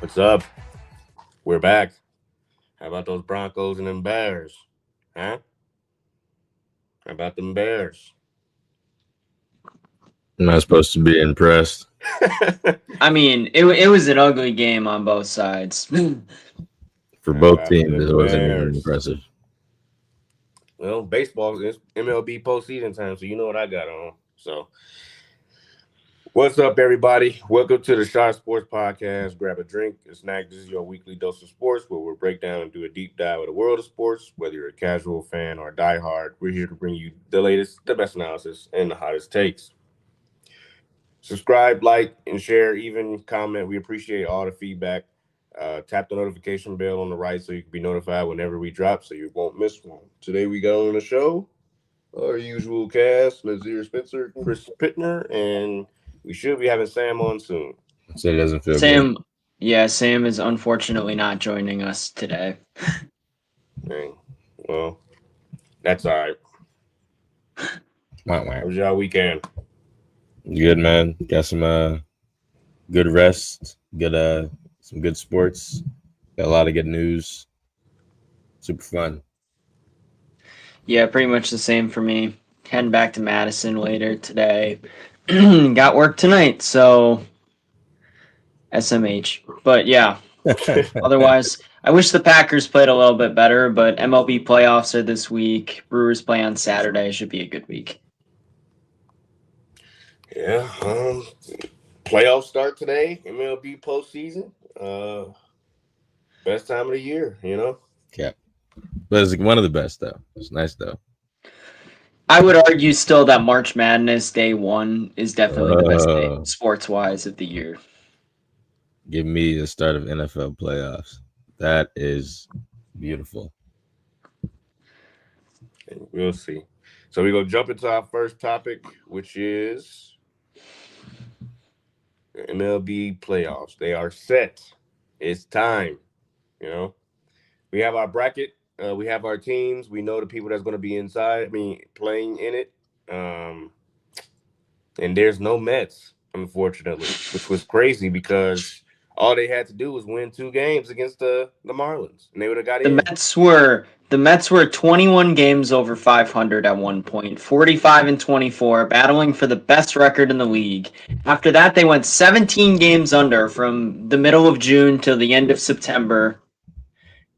What's up? We're back. How about those Broncos and them Bears? Huh? How about them Bears? I'm not supposed to be impressed. I mean, it was an ugly game on both sides. For How both about teams, it them wasn't even Bears? impressive. Well, baseball is MLB postseason time, so you know what I got on. So, what's up, everybody? Welcome to the Shot Sports Podcast. Grab a drink, a snack. This is your weekly dose of sports, where we'll break down and do a deep dive of the world of sports. Whether you're a casual fan or a diehard, we're here to bring you the latest, the best analysis, and the hottest takes. Subscribe, like, and share. Even comment. We appreciate all the feedback. Tap the notification bell on the right so you can be notified whenever we drop, so you won't miss one. Today we got on the show our usual cast: Nazir Spencer, Chris Pittner, and we should be having Sam on soon. So it doesn't feel good. Sam is unfortunately not joining us today. Dang. Well, that's all right. Wow, How wow. was y'all weekend? Good, man. Got some good rest. Good some good sports. Got a lot of good news. Super fun. Yeah, pretty much the same for me. Heading back to Madison later today. Got work tonight, so SMH. But yeah, otherwise, I wish the Packers played a little bit better, but MLB playoffs are this week. Brewers play on Saturday. Should be a good week. Yeah. Playoffs start today. MLB postseason. Best time of the year. Yeah. But it's one of the best though. It's nice though. I would argue still that March Madness Day 1 is definitely the best day Oh, sports-wise of the year. give me the start of NFL playoffs. That is beautiful. And we'll see. So we're gonna jump into our first topic, which is the MLB playoffs. They are set. It's time. You know, we have our bracket. We have our teams. We know the people that's going to be inside. I mean, playing in it. And there's no Mets, unfortunately, which was crazy because all they had to do was win 2 games against the Marlins, and they would have got The in. Mets were 21 games over 500 at one point, 45 and 24, battling for the best record in the league. After that, they went 17 games under from the middle of June till the end of September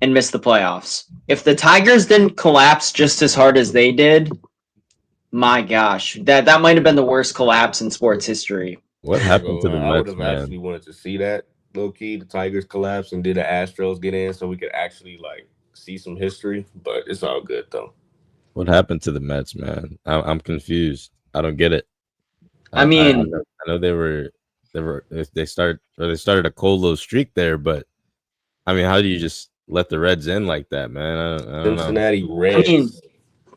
and missed the playoffs. If the Tigers didn't collapse just as hard as they did, my gosh, that might have been the worst collapse in sports history. What happened to the I would Mets, have actually man? wanted to see that low key. The Tigers collapse and did the Astros get in, so we could actually like see some history. But it's all good though. What happened to the Mets, man? I'm confused. I don't get it. I mean, I know they started a cold little streak there, but I mean, how do you just let the Reds in like that, man? I don't know. Cincinnati I mean, Reds.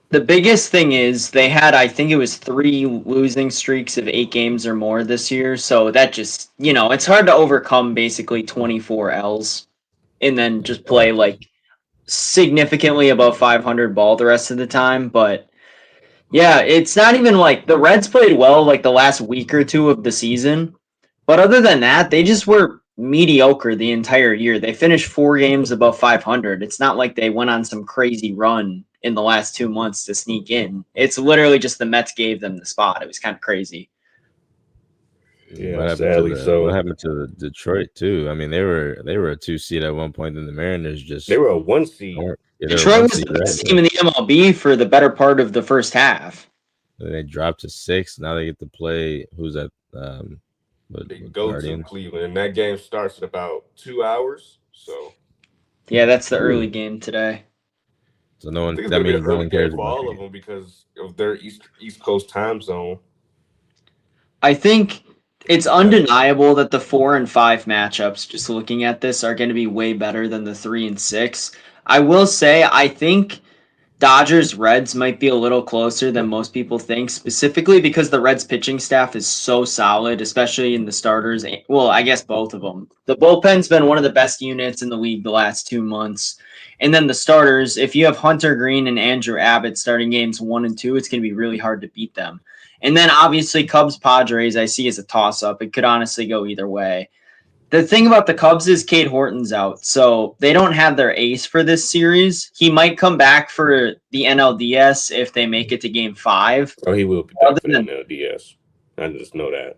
the biggest thing is they had, I think it was 3 losing streaks of 8 games or more this year. So that just, it's hard to overcome basically 24 L's and then just play like significantly above 500 ball the rest of the time. But yeah, it's not even like the Reds played well like the last week or two of the season. But other than that, they just were mediocre the entire year. They finished 4 games above 500. It's not like they went on some crazy run in the last 2 months to sneak in. It's literally just the Mets gave them the spot. It was kind of crazy. Yeah, sadly What so. happened to the Detroit too? I mean, they were a 2 seed at one point, and the Mariners just They were a 1 seed. they were a Detroit was 1 seed, the right? best team in the MLB for the better part of the first half. And they dropped to 6. Now they get to play. Who's that? They With go to Guardians. Cleveland, and that game starts in about 2 hours. So Yeah, that's the early game today. So no I one. think it's That gonna be means the no early one game cares for about all the of game. them because of their East Coast time zone. I think it's undeniable that the 4 and 5 matchups, just looking at this, are going to be way better than the 3 and 6. I will say, I think Dodgers Reds might be a little closer than most people think, specifically because the Reds pitching staff is so solid, especially in the starters. Well, I guess both of them. The bullpen's been one of the best units in the league the last 2 months. And then the starters, if you have Hunter Green and Andrew Abbott starting games 1 and 2, it's going to be really hard to beat them. And then obviously Cubs Padres, I see as a toss up. It could honestly go either way. The thing about the Cubs is Cade Horton's out, so they don't have their ace for this series. He might come back for the NLDS if they make it to Game 5. Oh, he will be back for the NLDS. I just know that.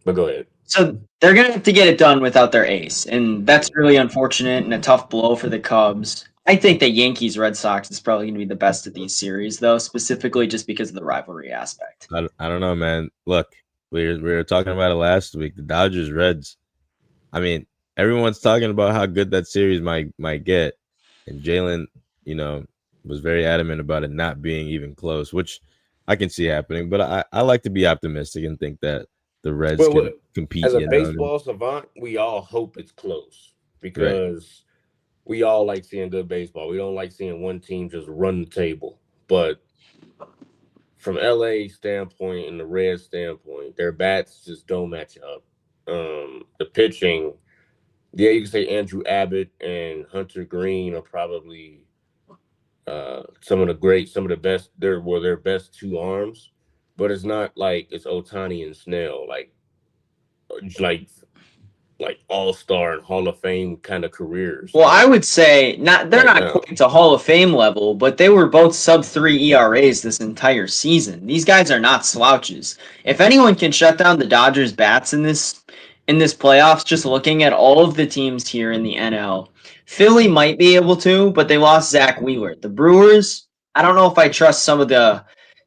But go ahead. So they're going to have to get it done without their ace, and that's really unfortunate and a tough blow for the Cubs. I think the Yankees-Red Sox is probably going to be the best of these series, though, specifically just because of the rivalry aspect. I don't know, man. Look, we were talking about it last week. The Dodgers-Reds. I mean, everyone's talking about how good that series might get, and Jalen, was very adamant about it not being even close, which I can see happening. But I like to be optimistic and think that the Reds can compete. As a baseball savant, we all hope it's close because we all like seeing good baseball. We don't like seeing one team just run the table. But from LA standpoint and the Reds standpoint, their bats just don't match up. The pitching, yeah, you can say Andrew Abbott and Hunter Green are probably some of the best. Their best two arms, but it's not like it's Ohtani and Snell, like all-star and Hall of Fame kind of careers. Well, I would say they're not quite to Hall of Fame level, but they were both sub-3 ERAs this entire season. These guys are not slouches. If anyone can shut down the Dodgers bats in this playoffs, just looking at all of the teams here in the NL, Philly might be able to, but they lost Zach Wheeler. The Brewers, I don't know if I trust some of the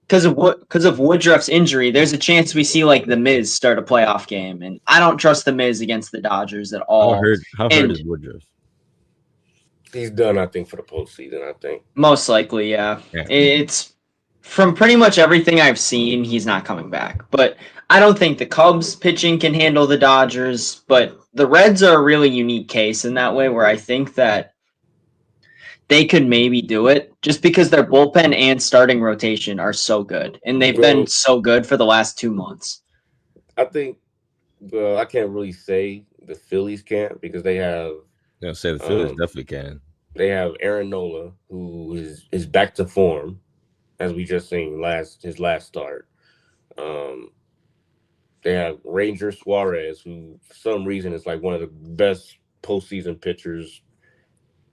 because of Woodruff's injury, there's a chance we see like the Miz start a playoff game, and I don't trust the Miz against the Dodgers at all. How hurt is Woodruff? He's done, I think, for the postseason. I think most likely, yeah. It's from pretty much everything I've seen, he's not coming back. But I don't think the Cubs pitching can handle the Dodgers. But the Reds are a really unique case in that way, where I think that they could maybe do it just because their bullpen and starting rotation are so good. And they've been so good for the last 2 months. I think, well, I can't really say the Phillies can't because they have. Yeah, say the Phillies definitely can. They have Aaron Nola, who is back to form, as we just seen his last start. They have Ranger Suarez, who for some reason is like one of the best postseason pitchers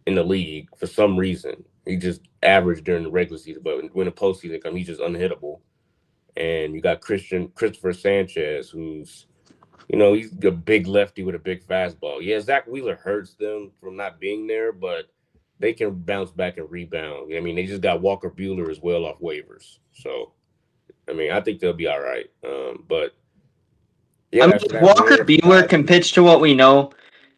in the league. For some reason, he just averaged during the regular season, but when the postseason comes, he's just unhittable. And you got Christopher Sanchez, who's, he's a big lefty with a big fastball. Yeah, Zach Wheeler hurts them from not being there, but they can bounce back and rebound. I mean, they just got Walker Buehler as well off waivers. So, I mean, I think they'll be all right. But yeah, if Walker Buehler can pitch to what we know,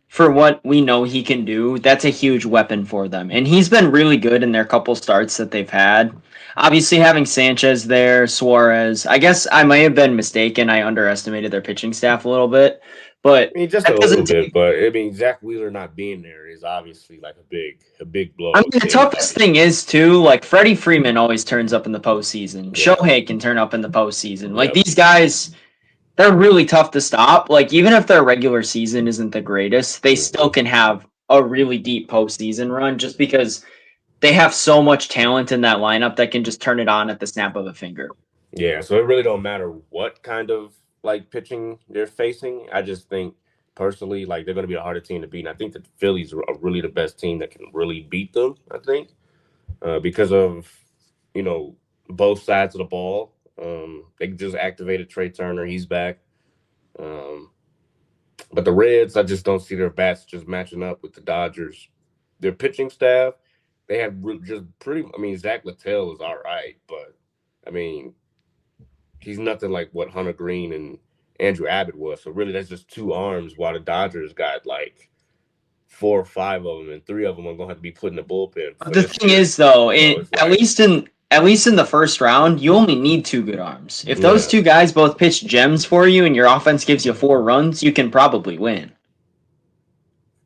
for what we know he can do, that's a huge weapon for them. And he's been really good in their couple starts that they've had. Obviously, having Sanchez there, Suarez, I guess I might have been mistaken. I underestimated their pitching staff a little bit. But I mean, just a little bit. But I mean, Zach Wheeler not being there is obviously like a big blow. I mean, the toughest thing is too, like Freddie Freeman always turns up in the postseason. Yeah. Shohei can turn up in the postseason. Like these guys, they're really tough to stop. Like even if their regular season isn't the greatest, they still can have a really deep postseason run just because they have so much talent in that lineup that can just turn it on at the snap of a finger. Yeah, so it really don't matter what kind of like pitching they're facing. I just think personally, like they're going to be a harder team to beat. And I think the Phillies are really the best team that can really beat them. I think because of both sides of the ball. They just activated Trey Turner. He's back. But the Reds, I just don't see their bats just matching up with the Dodgers. Their pitching staff, they have just Zach Littell is all right, but I mean, he's nothing like what Hunter Green and Andrew Abbott was. So really, that's just two arms. While the Dodgers got like 4 or 5 of them, and 3 of them are going to have to be put in the bullpen. The thing is, though, at least in the first round, you only need 2 good arms. If those 2 guys both pitch gems for you and your offense gives you 4 runs, you can probably win.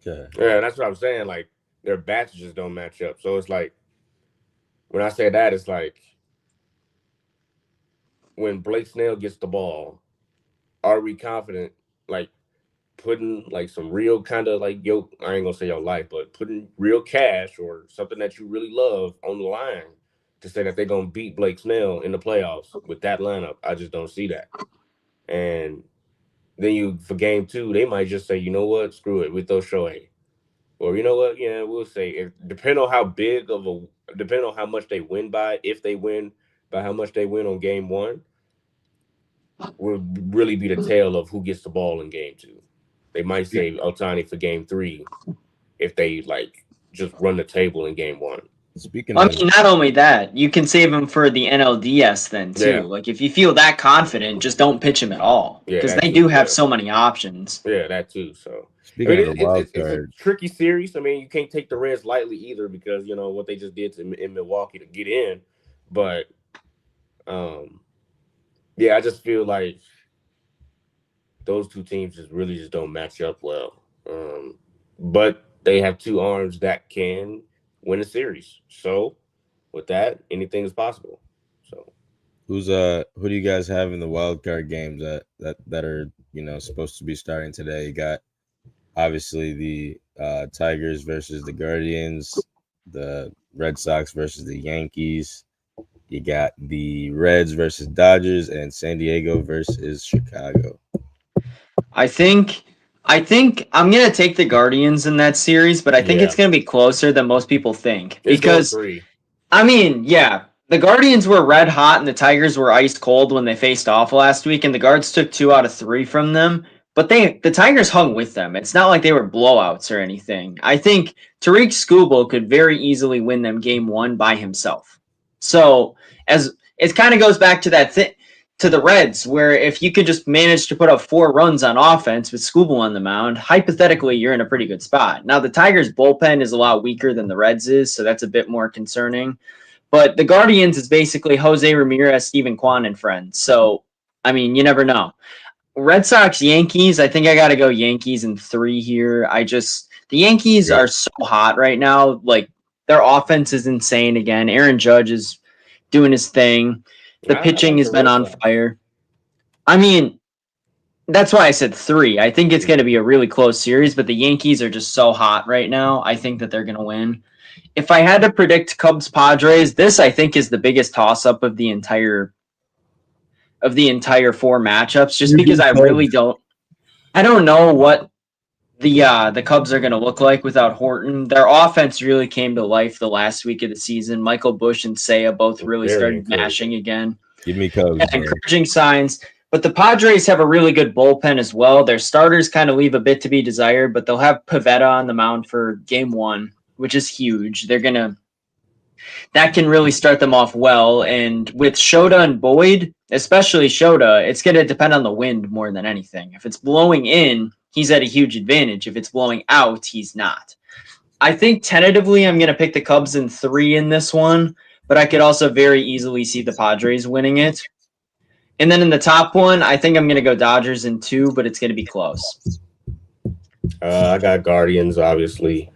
Yeah, that's what I'm saying. Like, their bats just don't match up. So it's like, when I say that, it's like, when Blake Snell gets the ball, are we confident, like, putting, like, some real kind of, like, I ain't going to say your life, but putting real cash or something that you really love on the line to say that they're going to beat Blake Snell in the playoffs with that lineup? I just don't see that. And Then for game 2, they might just say, you know what, screw it, we throw Shohei. Or you know what, yeah, we'll say depending on depending on how much they win by, if they win by how much they win on game 1, will really be the tale of who gets the ball in game 2. They might save Ohtani for game 3 if they like just run the table in game 1. Speaking I of, mean, not only that, you can save him for the NLDS then too. Yeah. Like if you feel that confident, just don't pitch him at all Yeah, because that they too, do have yeah. so many options. Yeah, that too. So speaking of the it's wild it's a card, tricky series. I mean, you can't take the Reds lightly either because you know what they just did in Milwaukee to get in. But yeah, I just feel like those two teams just don't match up well. But they have two arms that can win a series. So with that, anything is possible. So who do you guys have in the wild card games that are supposed to be starting today? You got obviously the Tigers versus the Guardians, the Red Sox versus the Yankees. You got the Reds versus Dodgers, and San Diego versus Chicago. I think I'm gonna take the Guardians in that series, but I think it's gonna be closer than most people think. it's Because going 3. I mean, yeah, the Guardians were red hot and the Tigers were ice cold when they faced off last week, and the Guards took 2 out of 3 from them. But the Tigers hung with them. It's not like they were blowouts or anything. I think Tariq Skubal could very easily win them game 1 by himself. So as it kind of goes back to that to the Reds, where if you could just manage to put up 4 runs on offense with Skubal on the mound, hypothetically you're in a pretty good spot. Now the Tigers bullpen is a lot weaker than the Reds is, so that's a bit more concerning. But the Guardians is basically Jose Ramirez, Steven Kwan, and friends. So I mean, you never know. Red Sox, Yankees. I think I got to go Yankees in 3 here. The Yankees are so hot right now. Like their offense is insane again. Aaron Judge is doing his thing. The pitching has been on fire. I mean, that's why I said 3. I think it's going to be a really close series, but the Yankees are just so hot right now. I think that they're going to win. If I had to predict Cubs Padres, this I think is the biggest toss up of the entire 4 matchups, just because I don't know what the Cubs are going to look like without Horton. Their offense really came to life the last week of the season. Michael Busch and Seiya both really started mashing again. Give me Cubs. Encouraging signs. But the Padres have a really good bullpen as well. Their starters kind of leave a bit to be desired, but they'll have Pivetta on the mound for game 1, which is huge. That can really start them off well. And with Shota and Boyd, especially Shota, it's going to depend on the wind more than anything. If it's blowing in, he's at a huge advantage. If it's blowing out, he's not. I think tentatively I'm going to pick the Cubs in 3 in this one, but I could also very easily see the Padres winning it. And then in the top one, I think I'm going to go Dodgers in 2, but it's going to be close. I got Guardians, obviously.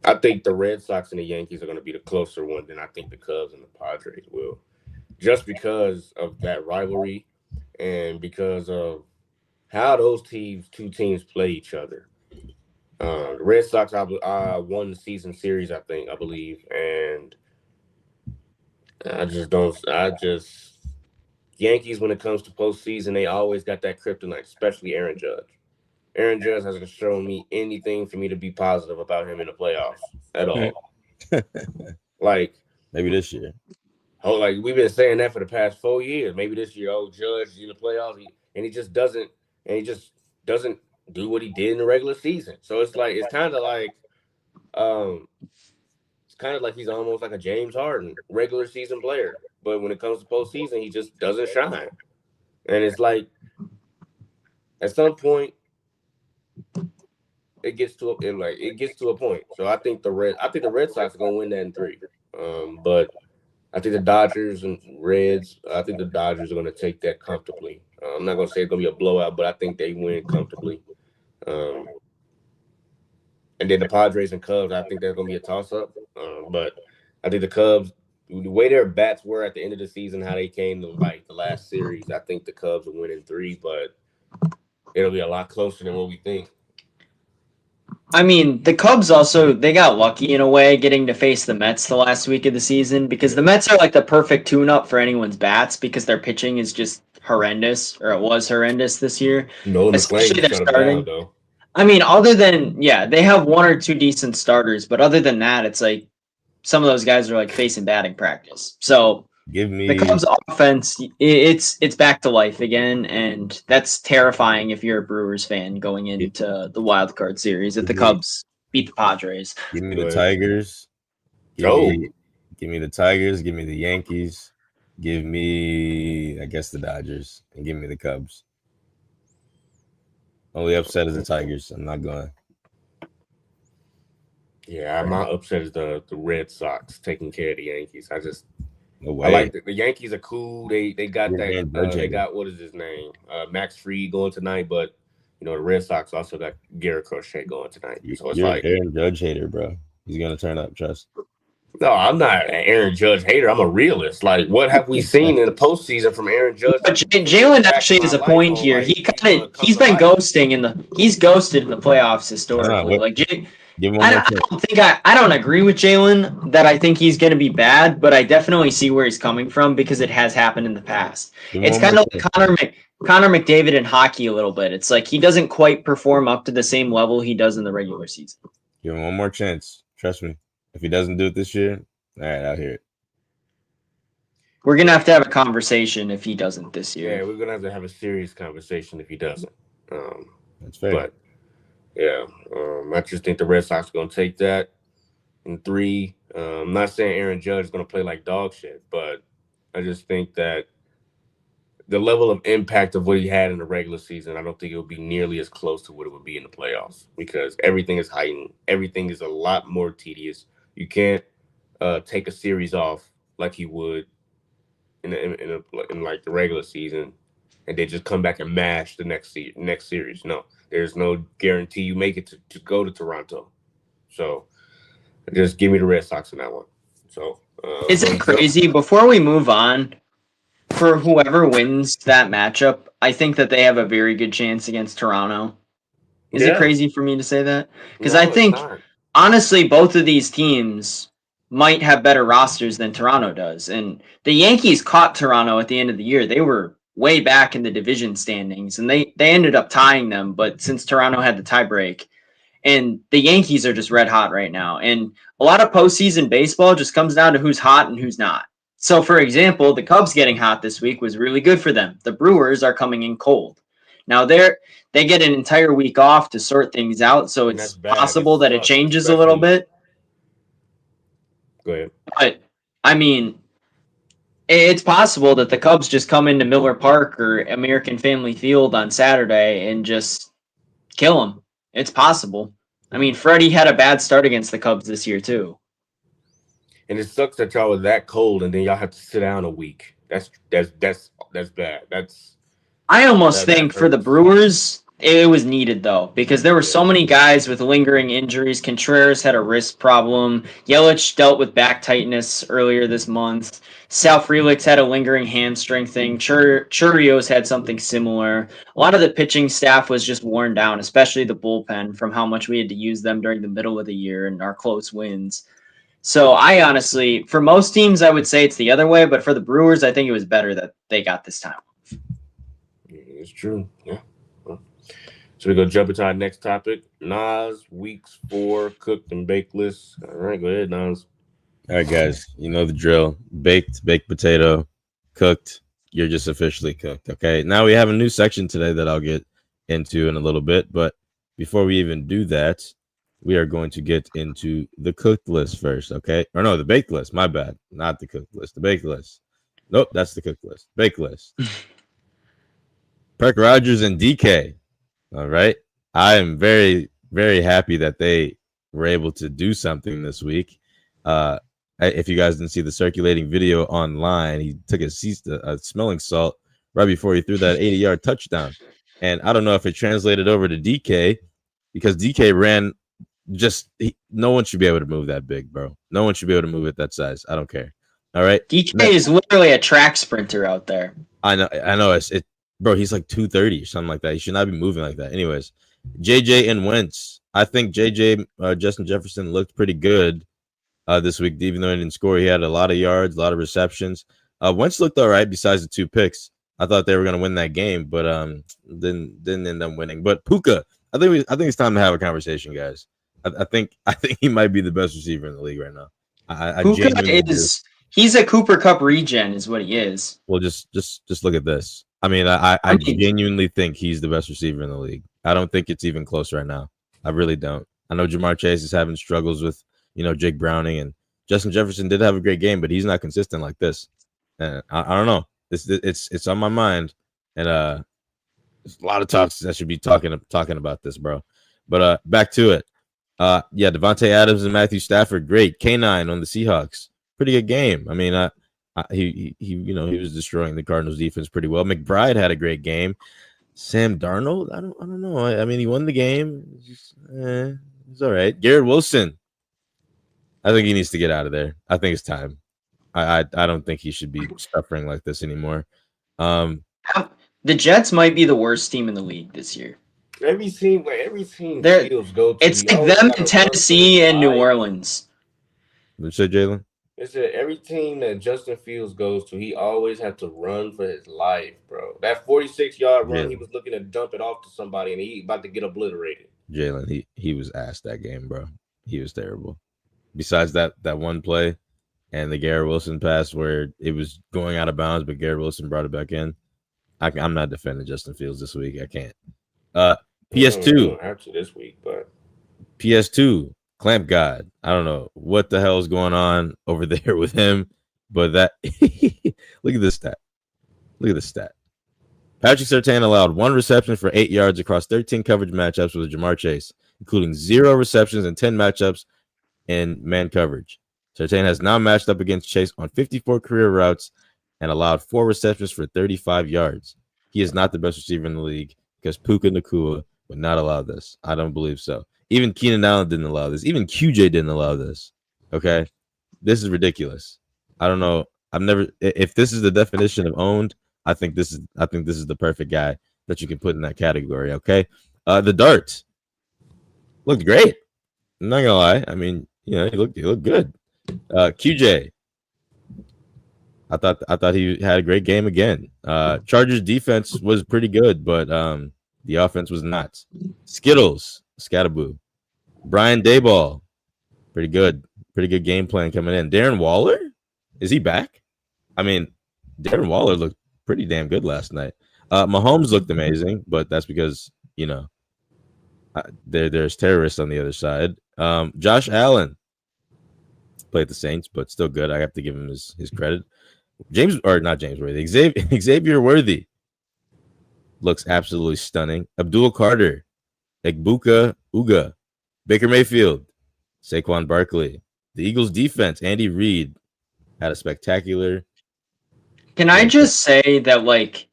I think the Red Sox and the Yankees are going to be the closer one than I think the Cubs and the Padres will, just because of that rivalry and because of how those two teams play each other. The Red Sox won the season series, I believe, and Yankees, when it comes to postseason, they always got that kryptonite, especially Aaron Judge. Aaron Judge hasn't shown me anything for me to be positive about him in the playoffs at all. Like maybe this year. Oh, like we've been saying that for the past 4 years. Maybe this year, Judge in the playoffs, he just doesn't do what he did in the regular season. So it's kind of like he's almost like a James Harden regular season player, but when it comes to postseason, he just doesn't shine. And it's like at some point, it gets to a point. So I think the Red Sox are gonna win that in 3. But I think the Dodgers and Reds, I think the Dodgers are gonna take that comfortably. I'm not gonna say it's gonna be a blowout, but I think they win comfortably. And then the Padres and Cubs, I think they're gonna be a toss-up. But I think the Cubs, the way their bats were at the end of the season, how they came to like the last series, I think the Cubs will win in 3, but it'll be a lot closer than what we think. I mean, the Cubs also, they got lucky in a way getting to face the Mets the last week of the season because the Mets are like the perfect tune-up for anyone's bats because their pitching is just horrendous, or it was horrendous this year. Nolan Especially McClain their shut him starting. down, though. I mean, other than they have one or two decent starters, but other than that, it's like some of those guys are like facing batting practice. So Give me the Cubs offense, it's back to life again, and that's terrifying if you're a Brewers fan going into the wild card series. If the Cubs beat the Padres, give me Go the ahead. Tigers. Oh. Give me the Tigers. Give me the Yankees. Give me, I guess, the Dodgers, and give me the Cubs. Only upset is the Tigers. I'm not going. Yeah, my upset is the Red Sox taking care of the Yankees. No way. I like the Yankees are cool. They got You're that. Aaron Judge They hater. got what is his name? Max Fried going tonight, but the Red Sox also got Garrett Crochet going tonight. So it's You're like, an Aaron Judge hater, bro. He's gonna turn up. Trust. no, I'm not an Aaron Judge hater. I'm a realist. Like, what have we seen in the postseason from Aaron Judge? but Jalen actually has a point here. He's been ghosting he's ghosted in the playoffs historically. Give him one more chance. I don't agree with Jalen that I think he's going to be bad, but I definitely see where he's coming from because it has happened in the past. Give him It's one kind more of chance. like Connor McDavid in hockey a little bit. It's like he doesn't quite perform up to the same level he does in the regular season. Give him one more chance. Trust me. If he doesn't do it this year, all right, I'll hear it. We're going to have a conversation if he doesn't this year. Yeah, we're gonna have a serious conversation if he doesn't. That's fair. But yeah, I just think the Red Sox are gonna take that in 3. I'm not saying Aaron Judge is gonna play like dog shit, but I just think that the level of impact of what he had in the regular season, I don't think it would be nearly as close to what it would be in the playoffs because everything is heightened. Everything is a lot more tedious. You can't take a series off like he would in like the regular season, and they just come back and mash the next series. No, there's no guarantee you make it to go to Toronto. So just give me the Red Sox in that one. So is it crazy? Before we move on, for whoever wins that matchup, I think that they have a very good chance against Toronto. Is it crazy for me to say that? Because I think, honestly, both of these teams might have better rosters than Toronto does. And the Yankees caught Toronto at the end of the year. They were way back in the division standings, and they ended up tying them. But since Toronto had the tiebreak, and the Yankees are just red hot right now. And a lot of postseason baseball just comes down to who's hot and who's not. So, for example, the Cubs getting hot this week was really good for them. The Brewers are coming in cold. Now, they get an entire week off to sort things out, so it's possible that it changes a little bit. Go ahead. But, I mean, it's possible that the Cubs just come into Miller Park or American Family Field on Saturday and just kill them. It's possible. I mean, Freddie had a bad start against the Cubs this year, too. And it sucks that y'all are that cold and then y'all have to sit down a week. That's bad. I almost think for the Brewers, it was needed, though, because there were so many guys with lingering injuries. Contreras had a wrist problem. Yelich dealt with back tightness earlier this month. Sal Frelick had a lingering hamstring thing. Churios had something similar. A lot of the pitching staff was just worn down, especially the bullpen, from how much we had to use them during the middle of the year and our close wins. So I honestly, for most teams, I would say it's the other way, but for the Brewers, I think it was better that they got this time. It's true. Yeah. So we're going to jump into our next topic. Nas, weeks 4, cooked and baked list. All right, go ahead, Nas. All right, guys. You know the drill. Baked potato, cooked. You're just officially cooked, okay? Now we have a new section today that I'll get into in a little bit, but before we even do that, we are going to get into the cooked list first, okay? Or no, the baked list. My bad. Not the cooked list. The baked list. Nope, that's the cooked list. Baked list. Perk Rogers and DK. All right. I am very, very happy that they were able to do something this week. If you guys didn't see the circulating video online, he took a smelling salt right before he threw that 80-yard touchdown. And I don't know if it translated over to DK because DK ran no one should be able to move that big, bro. No one should be able to move it that size. I don't care. All right. DK is literally a track sprinter out there. I know. Bro, he's like 230 or something like that. He should not be moving like that. Anyways, JJ and Wentz. I think JJ, Justin Jefferson, looked pretty good this week, even though he didn't score. He had a lot of yards, a lot of receptions. Wentz looked all right besides the 2 picks. I thought they were gonna win that game, but didn't end up winning. But Puka, I think it's time to have a conversation, guys. I think he might be the best receiver in the league right now. I Puka genuinely do. he's a Cooper Cup regen, is what he is. Well, just look at this. I mean, I mean- genuinely think he's the best receiver in the league. I don't think it's even close right now. I really don't. I know Jamar Chase is having struggles with, Jake Browning, and Justin Jefferson did have a great game, but he's not consistent like this. And I don't know. It's on my mind, and there's a lot of talks that should be talking about this, bro. But back to it. Yeah, Devontae Adams and Matthew Stafford, great. K9 on the Seahawks, pretty good game. I mean, he was destroying the Cardinals defense pretty well. McBride had a great game. Sam Darnold, I don't know. I mean, he won the game. It's all right. Garrett Wilson, I think he needs to get out of there. I think it's time. I don't think he should be suffering like this anymore. The Jets might be the worst team in the league this year. Every team They're- Fields go to. It's he like always them gotta in run Tennessee for his and New life. Orleans. What you say, Jalen? It said every team that Justin Fields goes to, he always had to run for his life, bro. That 46-yard run, Yeah. he was looking to dump it off to somebody, and he about to get obliterated. Jalen, he was asked that game, bro. He was terrible. Besides that one play and the Garrett Wilson pass where it was going out of bounds, but Garrett Wilson brought it back in. I'm not defending Justin Fields this week. I can't. PS2. After this week, but PS2, Clamp God. I don't know what the hell is going on over there with him, but that look at this stat. Look at this stat. Patrick Surtain allowed 1 reception for 8 yards across 13 coverage matchups with Jamar Chase, including 0 receptions and 10 matchups in man coverage. Surtain has now matched up against Chase on 54 career routes and allowed 4 receptions for 35 yards. He is not the best receiver in the league because Puka Nacua would not allow this. I don't believe so. Even Keenan Allen didn't allow this. Even QJ didn't allow this. Okay? This is ridiculous. I don't know. If this is the definition of owned, I think this is the perfect guy that you can put in that category. Okay. The darts looked great. I'm not gonna lie. I mean, he looked good. QJ, I thought he had a great game again. Chargers defense was pretty good, but the offense was not. Skittles, Scataboo, Brian Dayball, pretty good game plan coming in. Darren Waller, is he back? I mean, Darren Waller looked pretty damn good last night. Mahomes looked amazing, but that's because there's terrorists on the other side. Josh Allen played the Saints, but still good. I have to give him his credit. Not James Worthy. Xavier Worthy looks absolutely stunning. Abdul Carter, Egbuka Uga, Baker Mayfield, Saquon Barkley. The Eagles defense, Andy Reid, had a spectacular. Can I just say that, like,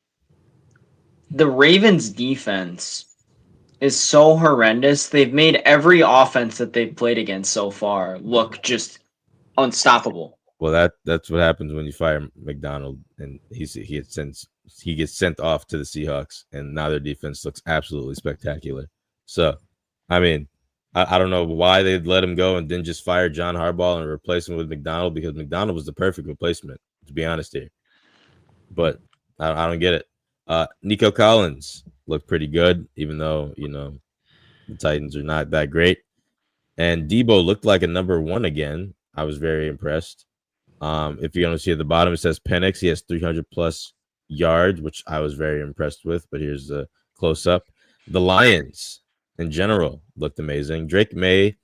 the Ravens defense is so horrendous. They've made every offense that they've played against so far look just unstoppable. Well, that's what happens when you fire McDonald, and he gets sent off to the Seahawks, and now their defense looks absolutely spectacular. So, I mean, I don't know why they'd let him go and then just fire John Harbaugh and replace him with McDonald, because McDonald was the perfect replacement, to be honest here. But I don't get it. Nico Collins looked pretty good, even though the Titans are not that great. And Debo looked like a number 1 again. I was very impressed. If you're going to see at the bottom, it says Penix. He has 300 plus yards, which I was very impressed with. But here's the close up. The Lions in general looked amazing. Drake May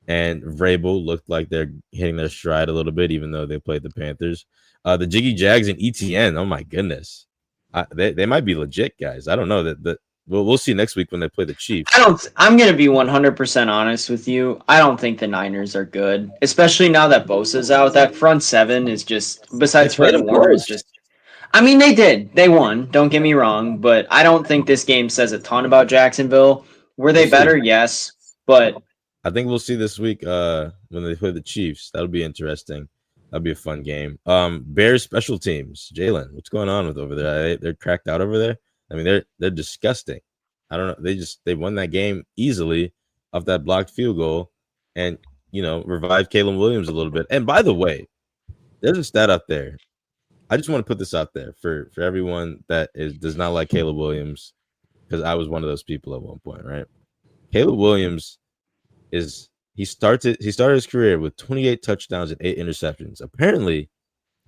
and Vrabel looked like they're hitting their stride a little bit, even though they played the Panthers. The Jiggy Jags and ETN. Oh my goodness, they might be legit guys. I don't know that. We'll see next week when they play the Chiefs. I'm going to be 100% honest with you. I don't think the Niners are good, especially now that Bosa's out. That front 7 is just, besides Fred Warner, is just. I mean, they did. They won. Don't get me wrong, but I don't think this game says a ton about Jacksonville. Were they better? Yes, but I think we'll see this week when they play the Chiefs. That'll be interesting. That'll be a fun game. Bears special teams. Jalen, what's going on with over there? They're cracked out over there. I mean, they're disgusting. I don't know. They won that game easily off that blocked field goal, and revived Caleb Williams a little bit. And by the way, there's a stat up there. I just want to put this out there for everyone that does not like Caleb Williams, because I was one of those people at one point, right? Caleb Williams he started his career with 28 touchdowns and 8 interceptions. Apparently,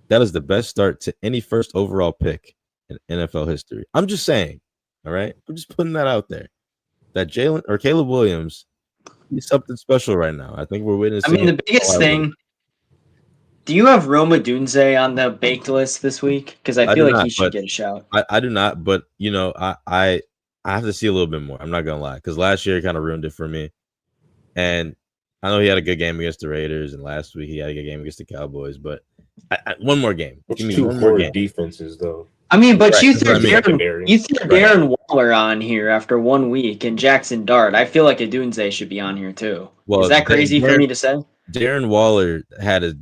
that is the best start to any first overall pick in NFL history. I'm just saying, all right? I'm just putting that out there. That Caleb Williams, he's something special right now. I think we're witnessing. I mean, the biggest thing. Do you have Roma Dunze on the baked list this week? Because I feel like he should get a shout. I do not, but I have to see a little bit more. I'm not gonna lie, because last year he kind of ruined it for me. And I know he had a good game against the Raiders, and last week he had a good game against the Cowboys. But one more game. Give me one more game. Defenses, though. I mean, but you threw Darren Waller on here after 1 week and Jackson Dart. I feel like a Dunze should be on here too. Well, is that crazy for me to say? Darren Waller had a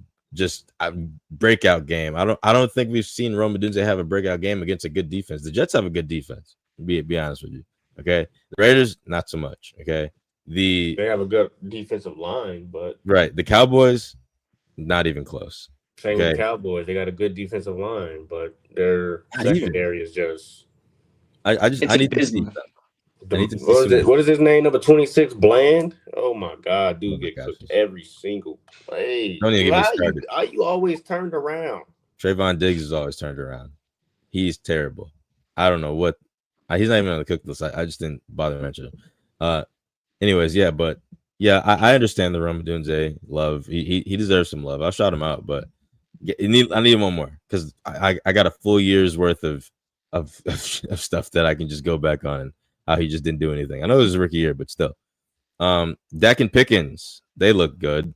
breakout game. I don't think we've seen Roma Dunze have a breakout game against a good defense. The Jets have a good defense. Be honest with you. Okay, the Raiders not so much. Okay, they have a good defensive line, but right, the Cowboys not even close. Same with the Cowboys. They got a good defensive line, but their secondary is just. I need to see. What is his name? Number 26, Bland. Oh my God, dude, get cooked every single play. Don't even get me started. Are you always turned around? Trayvon Diggs is always turned around. He's terrible. I don't know what. He's not even on the cook list. I just didn't bother to mention him. Anyways, I understand the Roma Dunze love. He deserves some love. I'll shout him out, but I need one more because I got a full year's worth of stuff that I can just go back on and how he just didn't do anything. I know it was a rookie year, but still. Dak and Pickens, they look good.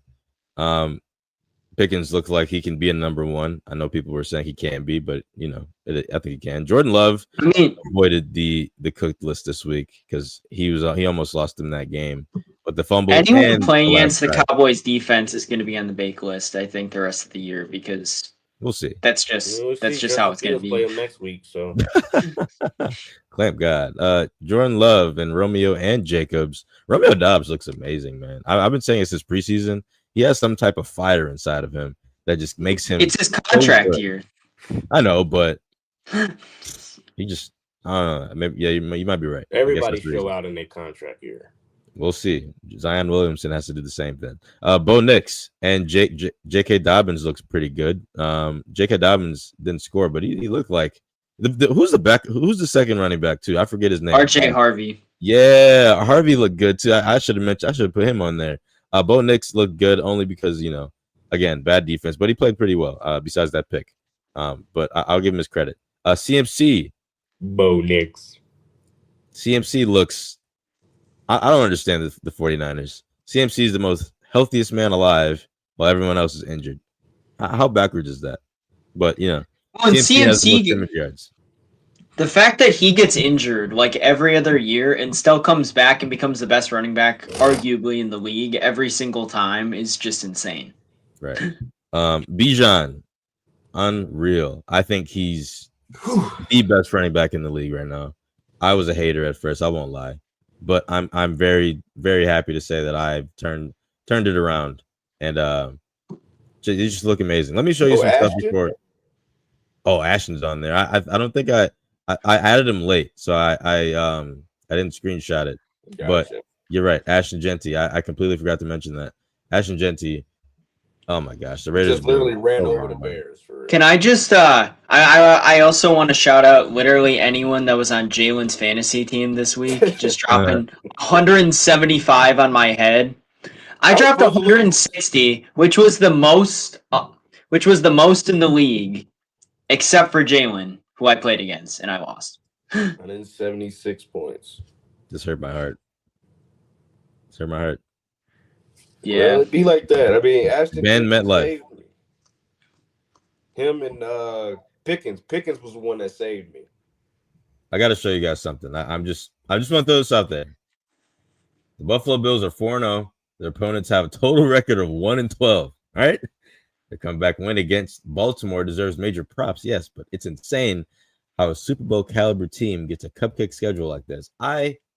Pickens looks like he can be a number one. I know people were saying he can't be, but I think he can. Jordan Love avoided the cooked list this week because he almost lost him that game. But the fumble. Anyone playing against the Cowboys defense is going to be on the bake list, I think, the rest of the year because we'll see. That's just how it's going to be. Play him next week, so. Clamp God. Jordan Love and Romeo and Jacobs. Romeo Doubs looks amazing, man. I've been saying it since preseason. He has some type of fire inside of him that just makes him. It's his contract year. I know, but he just. I don't know. Maybe, you might be right. Everybody show out in their contract year. We'll see. Zion Williamson has to do the same thing. Bo Nix and J.K. Dobbins looks pretty good. J.K. Dobbins didn't score, but he looked like who's the second running back too? I forget his name. R.J. Harvey. Yeah, Harvey looked good too. I should have put him on there. Bo Nix looked good only because again, bad defense, but he played pretty well. Besides that pick, but I'll give him his credit. CMC. Bo Nix. CMC looks. I don't understand the 49ers. CMC is the most healthiest man alive while everyone else is injured. How backwards is that? But CMC yards. The fact that he gets injured like every other year and still comes back and becomes the best running back, arguably in the league, every single time is just insane. Right. Bijan, unreal. I think he's the best running back in the league right now. I was a hater at first, I won't lie. But I'm very, very happy to say that I've turned it around. And they just look amazing. Let me show you some stuff before. Oh, Ashton's on there. I don't think I added him late, so I didn't screenshot it. Gotcha. But you're right, Ashton Genty. I completely forgot to mention that. Ashton Genty. Oh my gosh, the Raiders just literally ran over the Bears. Can I just I also want to shout out literally anyone that was on Jalen's fantasy team this week, just dropping 175 on my head. I dropped 160, which was the most in the league, except for Jalen, who I played against, and I lost. 176 points. This hurt my heart. Yeah, well, it'd be like that. I mean, Ashton Ben MetLife. Him and Pickens. Pickens was the one that saved me. I got to show you guys something. I just want to throw this out there. The Buffalo Bills are 4-0. Their opponents have a total record of 1-12. All right, their comeback win against Baltimore deserves major props. Yes, but it's insane how a Super Bowl caliber team gets a cupcake schedule like this.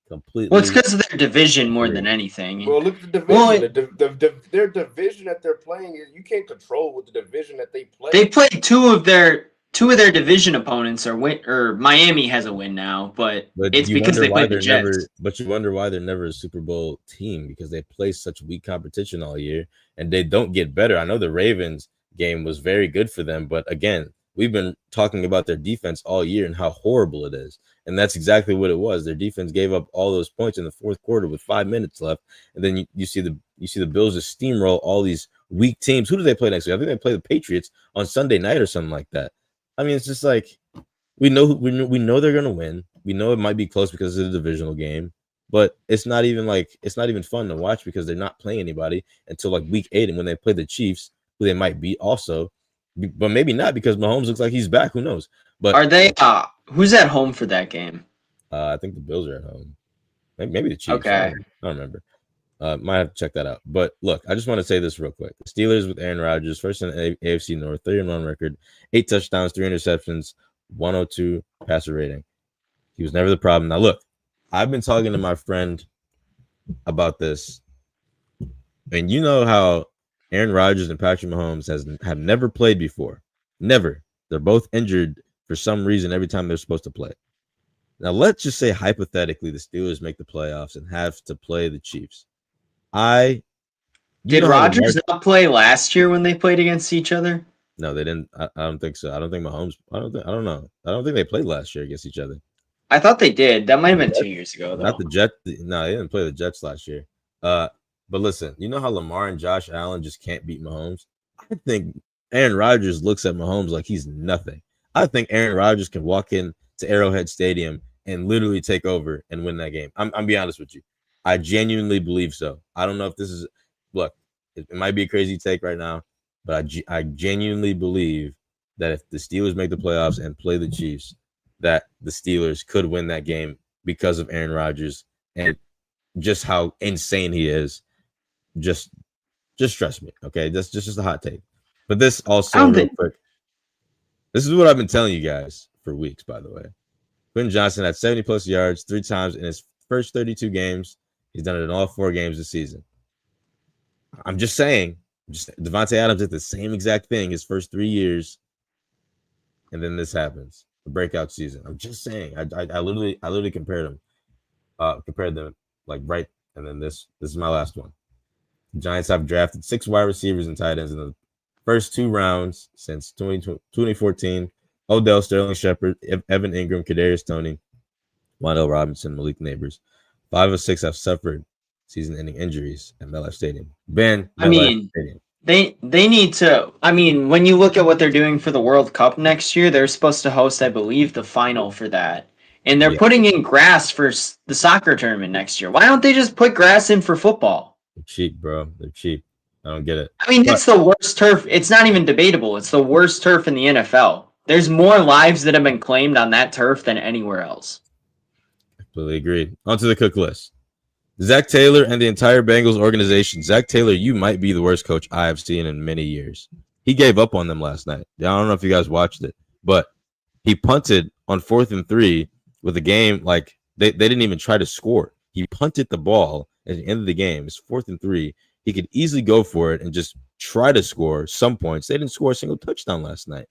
Completely. Well, it's because of their division more than anything. Well, look at the division. Their division that they're playing is you can't control what the division that they play. They played two of their two of their division opponents are win, or Miami has a win now, but it's you because wonder they why played the they're Jets. never. But you wonder why they're never a Super Bowl team because they play such weak competition all year and they don't get better. I know the Ravens game was very good for them, but again, we've been talking about their defense all year and how horrible it is, and that's exactly what it was. Their defense gave up all those points in the fourth quarter with 5 minutes left, and then you see the Bills just steamroll all these weak teams. Who do they play next week? I think they play the Patriots on Sunday night or something like that. I mean, it's just like we know they're gonna win. We know it might be close because it's a divisional game, but it's not even fun to watch because they're not playing anybody until like week 8, and when they play the Chiefs, who they might beat also, but maybe not because Mahomes looks like he's back. Who knows? But Are they? Who's at home for that game? I think the Bills are at home. Maybe the Chiefs. Okay. I don't remember. Might have to check that out. But look, I just want to say this real quick. The Steelers with Aaron Rodgers, first in the AFC North, 30-1 record, 8 touchdowns, 3 interceptions, 102 passer rating. He was never the problem. Now, look, I've been talking to my friend about this, and you know how Aaron Rodgers and Patrick Mahomes have never played before. Never. They're both injured for some reason every time they're supposed to play. Now, let's just say hypothetically the Steelers make the playoffs and have to play the Chiefs. Did Rodgers not play last year when they played against each other? No, they didn't. I don't think so. I don't think Mahomes. I don't know. I don't think they played last year against each other. I thought they did. That might have been 2 years ago, though. Not the Jets. No, they didn't play the Jets last year. But listen, you know how Lamar and Josh Allen just can't beat Mahomes? I think Aaron Rodgers looks at Mahomes like he's nothing. I think Aaron Rodgers can walk in to Arrowhead Stadium and literally take over and win that game. I'm be honest with you. I genuinely believe so. I don't know if this is look. It might be a crazy take right now, but I genuinely believe that if the Steelers make the playoffs and play the Chiefs, that the Steelers could win that game because of Aaron Rodgers and just how insane he is. Just trust me, okay? That's just a hot take. But this also, real quick, this is what I've been telling you guys for weeks, by the way. Quentin Johnson had 70-plus yards 3 times in his first 32 games. He's done it in all 4 games this season. I'm just saying, Devontae Adams did the same exact thing his first 3 years, and then this happens, the breakout season. I'm just saying, I literally compared them like right, and then this is my last one. The Giants have drafted 6 wide receivers and tight ends in the first 2 rounds since 2014. Odell, Sterling Shepard, Evan Ingram, Kadarius Toney, Wan'Dale Robinson, Malik Neighbors. 5 of 6 have suffered season-ending injuries at MetLife Stadium. They need to. I mean, when you look at what they're doing for the World Cup next year, they're supposed to host, I believe, the final for that. And they're putting in grass for the soccer tournament next year. Why don't they just put grass in for football? They're cheap, bro. They're cheap. I don't get it. I mean, it's the worst turf. It's not even debatable. It's the worst turf in the NFL. There's more lives that have been claimed on that turf than anywhere else. Completely agreed. On to the cook list. Zac Taylor and the entire Bengals organization. Zac Taylor, you might be the worst coach I have seen in many years. He gave up on them last night. I don't know if you guys watched it, but he punted on 4th and 3 with a game like they didn't even try to score. He punted the ball at the end of the game. It's 4th and 3. He could easily go for it and just try to score some points. They didn't score a single touchdown last night.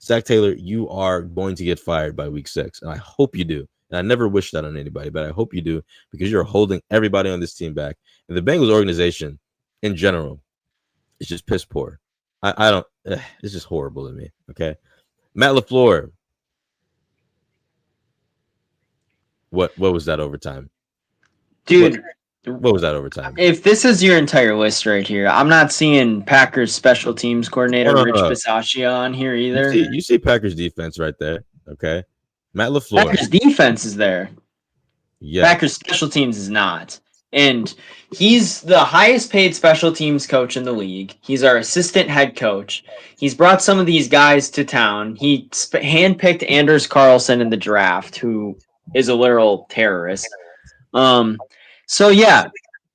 Zac Taylor, you are going to get fired by week 6, and I hope you do. And I never wish that on anybody, but I hope you do because you're holding everybody on this team back. And the Bengals organization in general is just piss poor. It's just horrible to me. Okay. Matt LaFleur. What was that overtime? Dude. What was that overtime? If this is your entire list right here, I'm not seeing Packers special teams coordinator Rich Bisaccia on here either. You see Packers defense right there. Okay. Matt LaFleur. Packers defense is there. Yeah. Packers special teams is not. And he's the highest paid special teams coach in the league. He's our assistant head coach. He's brought some of these guys to town. He handpicked Anders Carlson in the draft, who is a literal terrorist. So yeah,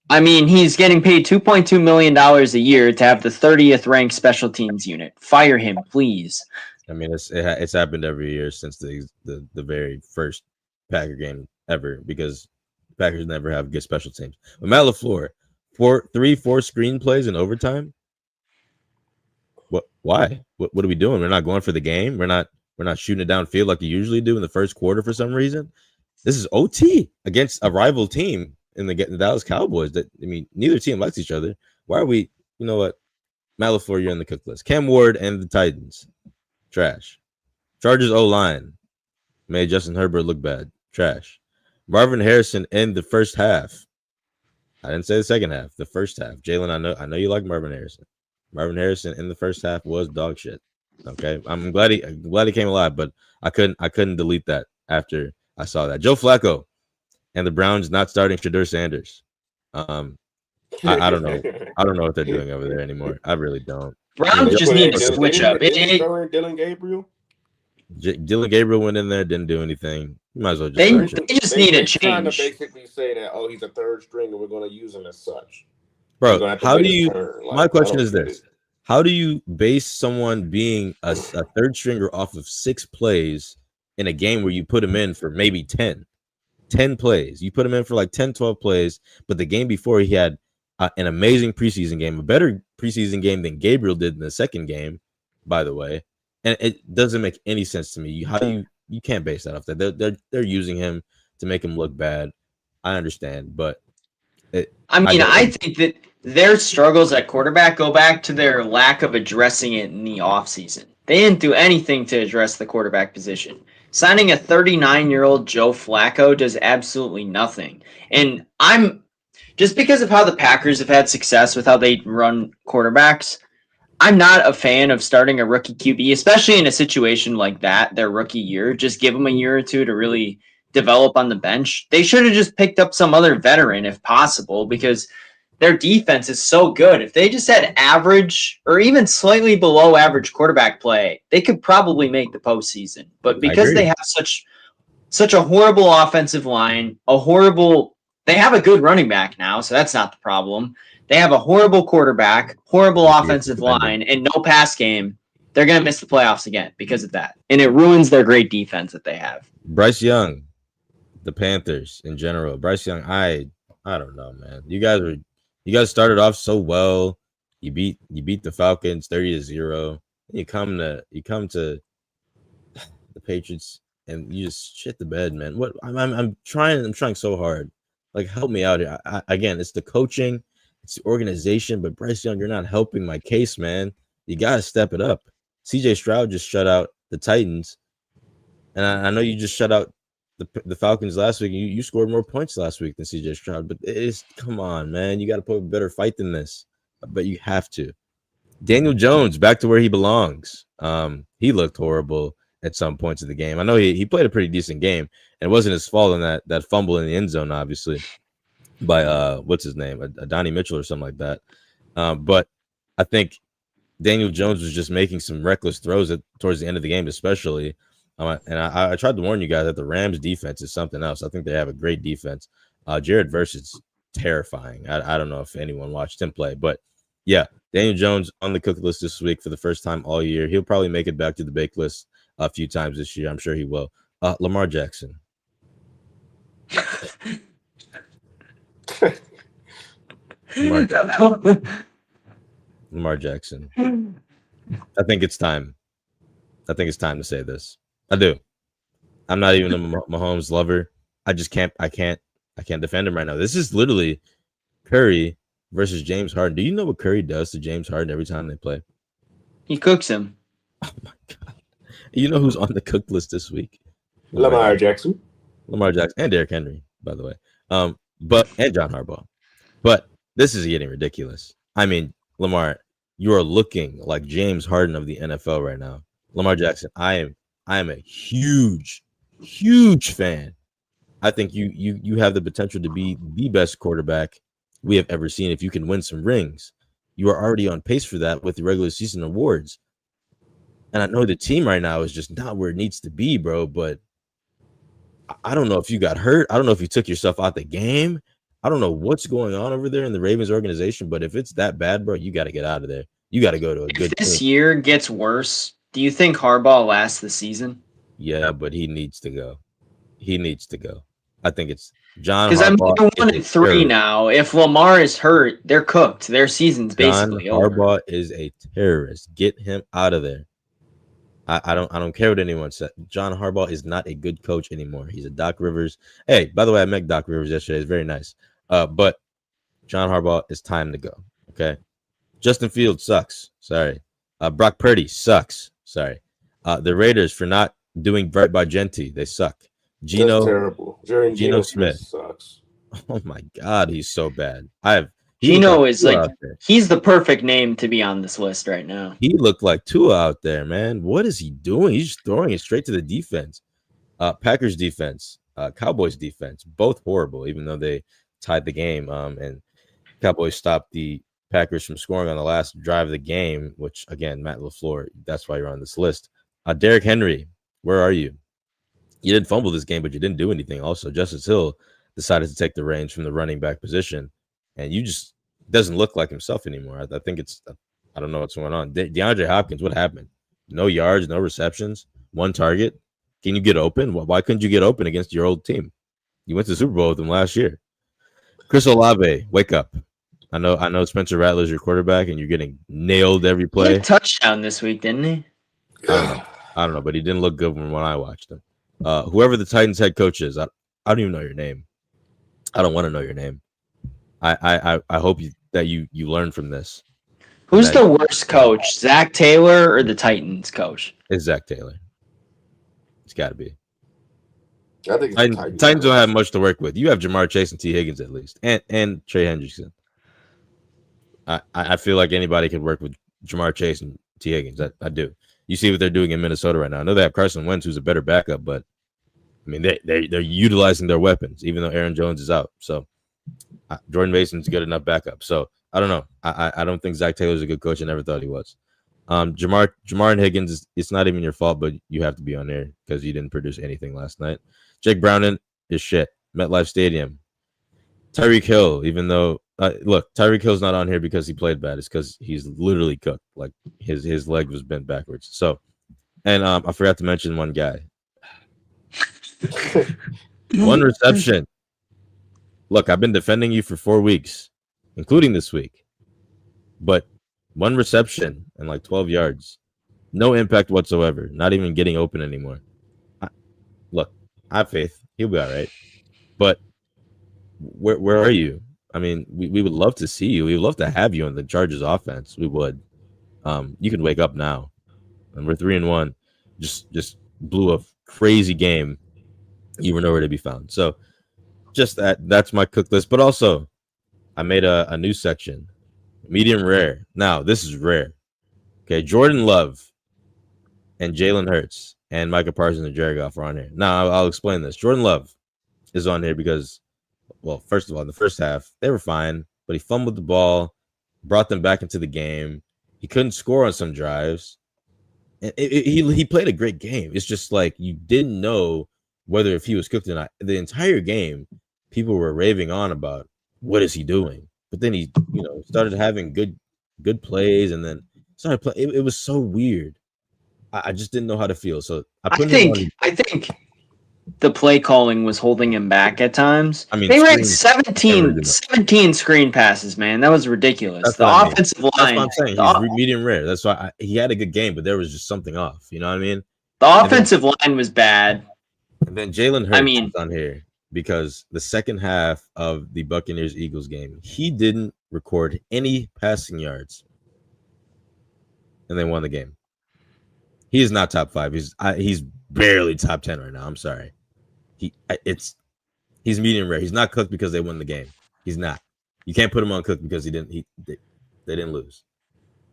I mean, he's getting paid $2.2 million a year to have the 30th ranked special teams unit. Fire him, please. I mean, it's happened every year since the very first Packer game ever because Packers never have good special teams. But Matt LaFleur, 4 screenplays in overtime. What? Why? What are we doing? We're not going for the game. We're not shooting it downfield like you usually do in the first quarter for some reason. This is OT against a rival team in the Dallas Cowboys. Neither team likes each other. Why are we? You know what? Matt LaFleur, you're on the cook list. Cam Ward and the Titans, trash. Chargers O-line made Justin Herbert look bad, trash. Marvin Harrison in the first half. I didn't say the second half. The first half. Jalen, I know you like Marvin Harrison. Marvin Harrison in the first half was dog shit. Okay, I'm glad he came alive, but I couldn't delete that after I saw that. Joe Flacco and the Browns not starting Shedeur Sanders. I don't know. I don't know what they're doing over there anymore. I really don't. Browns just need to switch up. Dylan Gabriel. Dylan Gabriel went in there, didn't do anything. You might as well just. They just need a change. Trying to basically say that he's a third string and we're going to use him as such. Bro, how do you? My question is this: how do you base someone being a third stringer off of 6 plays in a game where you put him in for maybe 10 plays? You put him in for like 10, 12 plays, but the game before he had an amazing preseason game, a better preseason game than Gabriel did in the second game, by the way. And it doesn't make any sense to me. How do you can't base that off that. They're using him to make him look bad. I understand, but I think that their struggles at quarterback go back to their lack of addressing it in the offseason. They didn't do anything to address the quarterback position. Signing a 39-year-old Joe Flacco does absolutely nothing. And just because of how the Packers have had success with how they run quarterbacks, I'm not a fan of starting a rookie QB, especially in a situation like that, their rookie year. Just give them a year or two to really develop on the bench. They should have just picked up some other veteran if possible, because their defense is so good. If they just had average or even slightly below average quarterback play, they could probably make the postseason. But because they have such a horrible offensive line, they have a good running back now, so that's not the problem. They have a horrible quarterback, horrible offensive line, and no pass game. They're going to miss the playoffs again because of that. And it ruins their great defense that they have. Bryce Young, the Panthers in general. Bryce Young, I don't know, man. You guys started off so well. You beat the Falcons 30-0. You come to the Patriots and you just shit the bed, man. What I'm trying so hard. Like, help me out here. Again, it's the coaching, it's the organization, but Bryce Young, you're not helping my case, man. You gotta step it up. CJ Stroud just shut out the Titans, and I know you just shut out the Falcons last week. You scored more points last week than CJ Stroud, but come on, man. You got to put a better fight than this. But you have to. Daniel Jones back to where he belongs. He looked horrible at some points of the game. I know he played a pretty decent game, and it wasn't his fault in that fumble in the end zone, obviously, by what's his name, Donnie Mitchell or something like that. But I think Daniel Jones was just making some reckless throws towards the end of the game, especially. And I tried to warn you guys that the Rams defense is something else. I think they have a great defense. Jared Verse is terrifying. I don't know if anyone watched him play, but yeah, Daniel Jones on the cook list this week for the first time all year. He'll probably make it back to the bake list a few times this year. I'm sure he will. Lamar Jackson. Lamar Jackson. I think it's time to say this. I do. I'm not even a Mahomes lover. I can't defend him right now. This is literally Curry versus James Harden. Do you know what Curry does to James Harden every time they play? He cooks him. Oh my God. You know who's on the cook list this week? Lamar Jackson. And Derrick Henry, by the way. And John Harbaugh. But this is getting ridiculous. I mean, Lamar, you are looking like James Harden of the NFL right now. Lamar Jackson, I am a huge fan. I think you have the potential to be the best quarterback we have ever seen if you can win some rings. You are already on pace for that with the regular season awards. And I know the team right now is just not where it needs to be, bro, but I don't know if you got hurt. I don't know if you took yourself out the game. I don't know what's going on over there in the Ravens organization, but if it's that bad, bro, you got to get out of there. You got to go to a good team. If this year gets worse, do you think Harbaugh lasts the season? Yeah, but he needs to go. I think it's John Because Harbaugh. they're 1-3 now. If Lamar is hurt, they're cooked. Their season's basically John over. Harbaugh is a terrorist. Get him out of there. I don't care what anyone said. John Harbaugh is not a good coach anymore. He's a Doc Rivers. Hey, by the way, I met Doc Rivers yesterday. It's very nice. But John Harbaugh, it's time to go. Okay. Justin Fields sucks. Sorry. Brock Purdy sucks. Sorry. The Raiders for not doing right by Genti. They suck. That's terrible. Geno Smith sucks. Oh my God, he's so bad. Geno is like, he's the perfect name to be on this list right now. He looked like Tua out there, man. What is he doing? He's just throwing it straight to the defense. Packers defense, Cowboys defense, both horrible, even though they tied the game. And Cowboys stopped the Packers from scoring on the last drive of the game, which, again, Matt LaFleur, that's why you're on this list. Derrick Henry, where are you? You didn't fumble this game, but you didn't do anything. Also, Justice Hill decided to take the reins from the running back position, and you just doesn't look like himself anymore. I think it's, I don't know what's going on. DeAndre Hopkins, what happened? No yards, no receptions, one target. Can you get open? Why couldn't you get open against your old team? You went to the Super Bowl with them last year. Chris Olave, wake up. I know Spencer Rattler's your quarterback, and you're getting nailed every play. He had a touchdown this week, didn't he? I don't know, but he didn't look good when I watched him. Whoever the Titans head coach is, I don't even know your name. I don't want to know your name. I hope that you learn from this. Who's the worst coach, Zach Taylor or the Titans coach? It's Zach Taylor. It's got to be. I think Titans don't have much to work with. You have Jamar Chase and T. Higgins at least, and Trey Hendrickson. I feel like anybody could work with Jamar Chase and T. Higgins. I do. You see what they're doing in Minnesota right now. I know they have Carson Wentz, who's a better backup, but I mean they're utilizing their weapons, even though Aaron Jones is out. So Jordan Mason's good enough backup. So I don't know. I don't think Zach Taylor's a good coach. I never thought he was. Jamar and Higgins, it's not even your fault, but you have to be on there because you didn't produce anything last night. Jake Browning is shit. MetLife Stadium. Tyreek Hill, even though look, Tyreek Hill's not on here because he played bad. It's because he's literally cooked. Like his leg was bent backwards. So, and I forgot to mention one guy. One reception. Look, I've been defending you for 4 weeks, including this week. But one reception and like 12 yards. No impact whatsoever. Not even getting open anymore. Look, I have faith. He'll be all right. But where are you? I mean, we would love to see you. We would love to have you on the Chargers offense. We would. You can wake up now. And we're 3-1. Just blew a crazy game. You were nowhere to be found. So just that's my cook list. But also, I made a new section. Medium rare. Now, this is rare. Okay, Jordan Love and Jalen Hurts and Micah Parsons and Jared Goff are on here. Now, I'll explain this. Jordan Love is on here because, well, first of all, in the first half, they were fine, but he fumbled the ball, brought them back into the game. He couldn't score on some drives. And he played a great game. It's just like you didn't know whether if he was cooked or not. The entire game, people were raving on about what is he doing. But then he, started having good plays, and then started playing. It was so weird. I just didn't know how to feel. So I think the play calling was holding him back at times. I mean, they ran 17 screen passes, man. That was ridiculous. The offensive line. That's what I'm saying. He's medium rare. That's why he had a good game, but there was just something off. You know what I mean? The offensive line was bad. And then Jalen Hurts is on here because the second half of the Buccaneers-Eagles game, he didn't record any passing yards, and they won the game. He is not top 5. He's barely top 10 right now. I'm sorry. He's medium rare. He's not cooked because they won the game. He's not. You can't put him on cooked because they didn't lose.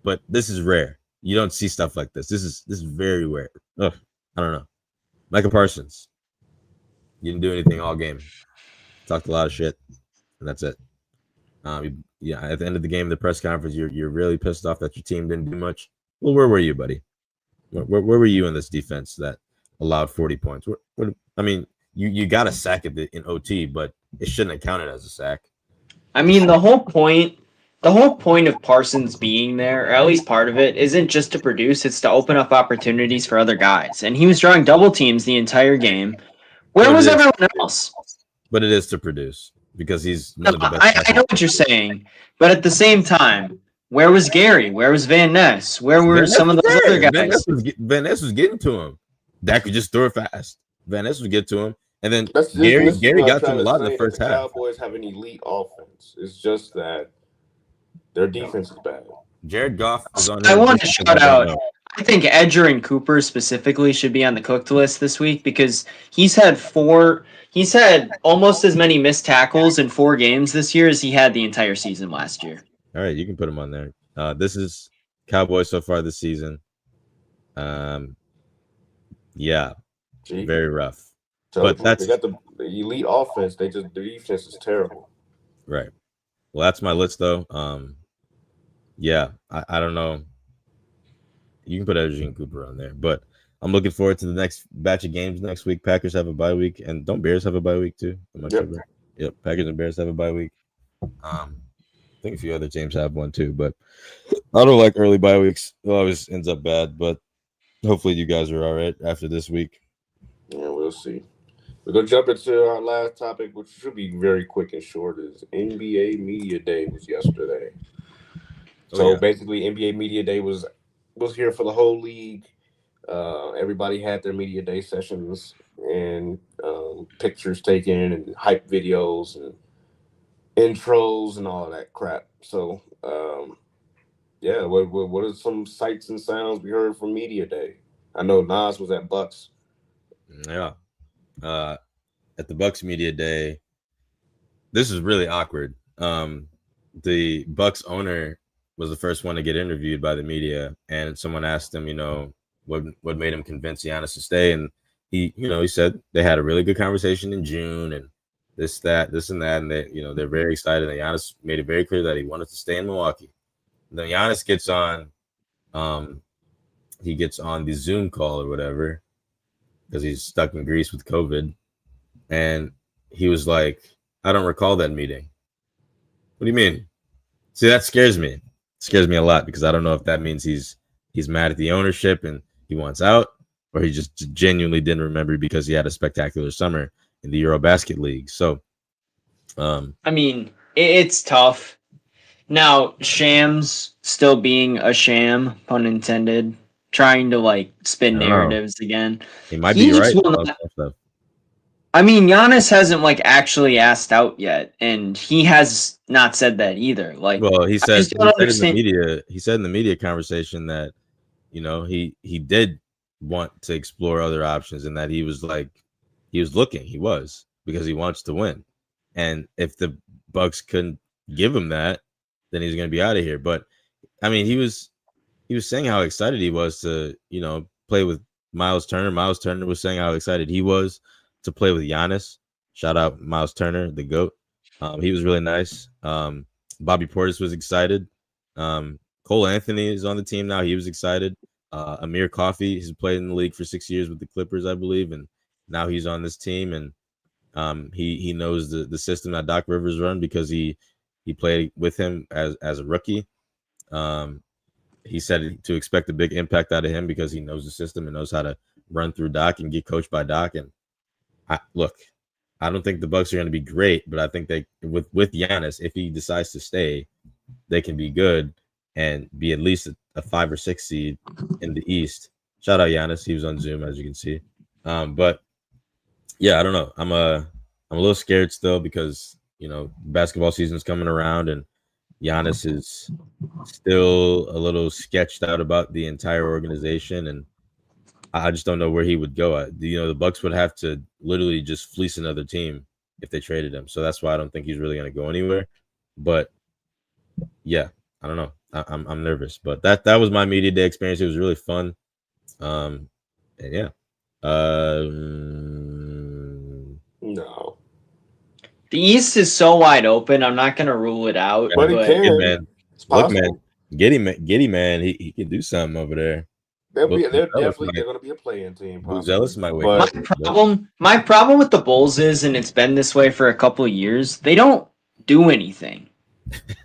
But this is rare. You don't see stuff like this. This is very rare. Ugh, I don't know. Micah Parsons. You didn't do anything all game. Talked a lot of shit, and that's it. At the end of the game, the press conference, you're really pissed off that your team didn't do much. Well, where were you, buddy? Where were you in this defense that allowed 40 points? I mean, you got a sack in OT, but it shouldn't have counted as a sack. I mean, the whole point of Parsons being there, or at least part of it, isn't just to produce, it's to open up opportunities for other guys. And he was drawing double teams the entire game. Where was everyone else? but it is to produce because he's No, one of the best. I know what you're saying, but at the same time, where was Gary? Where was Van Ness? Where were some of those other guys? Van Ness was getting to him. Dak could just throw it fast. Van Ness would get to him, and then This Gary is what I'm got to trying him a lot in say, the that first the half. Cowboys have an elite offense. It's just that their defense is bad. Jared Goff is on. I want to shout out. I think Edgerrin Cooper specifically should be on the cooked list this week because he's had almost as many missed tackles in 4 games this year as he had the entire season last year. All right, you can put him on there. This is Cowboys so far this season. Yeah, very rough. So but they got the elite offense. The defense is terrible. Right. Well, that's my list though. Yeah, I don't know. You can put Edgerrin Cooper on there, but I'm looking forward to the next batch of games next week. Packers have a bye week, and don't Bears have a bye week too? Yep. Packers and Bears have a bye week. I think a few other teams have one too, but I don't like early bye weeks. It always ends up bad, but hopefully you guys are all right after this week. Yeah, we'll see. We're going to jump into our last topic, which should be very quick and short. Is NBA Media Day was yesterday. Basically, NBA Media Day was here for the whole league. Everybody had their Media Day sessions and pictures taken and hype videos and intros and all of that crap. So, what are some sights and sounds we heard from Media Day? I know Nas was at Bucks. Yeah. At the Bucks Media Day, this is really awkward. The Bucks owner was the first one to get interviewed by the media, and someone asked him, what made him convince Giannis to stay, and he said they had a really good conversation in June, and this and that, and they're very excited. And Giannis made it very clear that he wanted to stay in Milwaukee. And then Giannis gets on, the Zoom call or whatever because he's stuck in Greece with COVID, and he was like, "I don't recall that meeting." What do you mean? See, that scares me. It scares me a lot because I don't know if that means he's mad at the ownership and he wants out, or he just genuinely didn't remember because he had a spectacular summer in the Eurobasket League. So, I mean, it's tough. Now, Shams still being a sham, pun intended, trying to spin narratives again. He might be right. I mean, Giannis hasn't actually asked out yet, and he has not said that either. He said in the media conversation that he did want to explore other options, and that he was looking, because he wants to win, and if the Bucks couldn't give him that, then he's going to be out of here. But I mean, he was saying how excited he was to play with Miles Turner. Miles Turner was saying how excited he was to play with Giannis. Shout out Miles Turner, the GOAT. He was really nice. Bobby Portis was excited. Cole Anthony is on the team now. He was excited. Amir Coffey, he's played in the league for 6 years with the Clippers, I believe, and now he's on this team. And he knows the system that Doc Rivers run because he played with him as a rookie. He said to expect a big impact out of him because he knows the system and knows how to run through Doc and get coached by Doc. And I don't think the Bucks are going to be great, but I think they with Giannis, if he decides to stay, they can be good and be at least a 5 or 6 seed in the East. Shout out Giannis. He was on Zoom, as you can see. But yeah, I don't know. I'm a little scared still because basketball season's coming around and Giannis is still a little sketched out about the entire organization, and I just don't know where he would go. The Bucks would have to literally just fleece another team if they traded him. So that's why I don't think he's really going to go anywhere. But yeah, I don't know. I'm nervous. But that was my media day experience. It was really fun. And yeah. No. The East is so wide open. I'm not going to rule it out. But he can. Man. Look, man. Giddy, man. He can do something over there. They're going to be a play-in team. Zealous might wait. My problem with the Bulls is, and it's been this way for a couple of years, they don't do anything.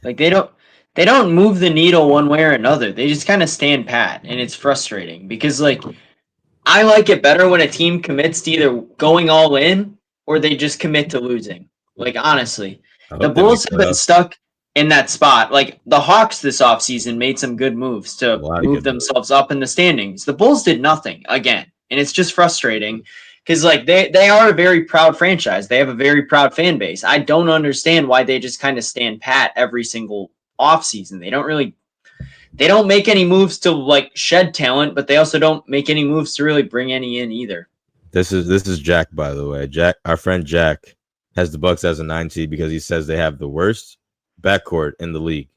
They don't move the needle one way or another. They just kind of stand pat, and it's frustrating because I like it better when a team commits to either going all in or they just commit to losing. Like, honestly, I the hope they make Bulls have been playoffs. stuck in that spot. Like, the Hawks this offseason made some good moves A to lot of move good moves. themselves up in the standings. The Bulls did nothing again, and it's just frustrating because, like, they are a very proud franchise. They have a very proud fan base. I don't understand why they just kind of stand pat every single offseason. They don't make any moves to like shed talent, but they also don't make any moves to really bring any in either. This is Jack, by the way. Jack, our friend Jack, has the Bucks as a 9 seed because he says they have the worst backcourt in the league.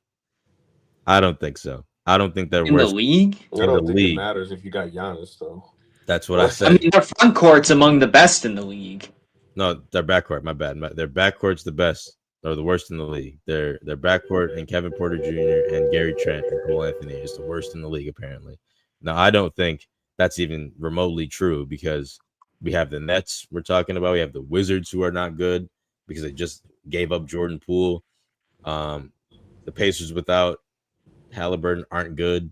I don't think so. I don't think they're In the worst. league? I don't think league. it matters if you got Giannis, though. That's what I I said. mean, their front court's among the best in the league. No, their backcourt. My bad. Their backcourt's the best or the worst in the league. Their backcourt and Kevin Porter Jr. and Gary Trent and Cole Anthony is the worst in the league apparently. Now I don't think that's even remotely true because we have the Nets we're talking about. We have the Wizards who are not good because they just gave up Jordan Poole. The Pacers without Halliburton aren't good,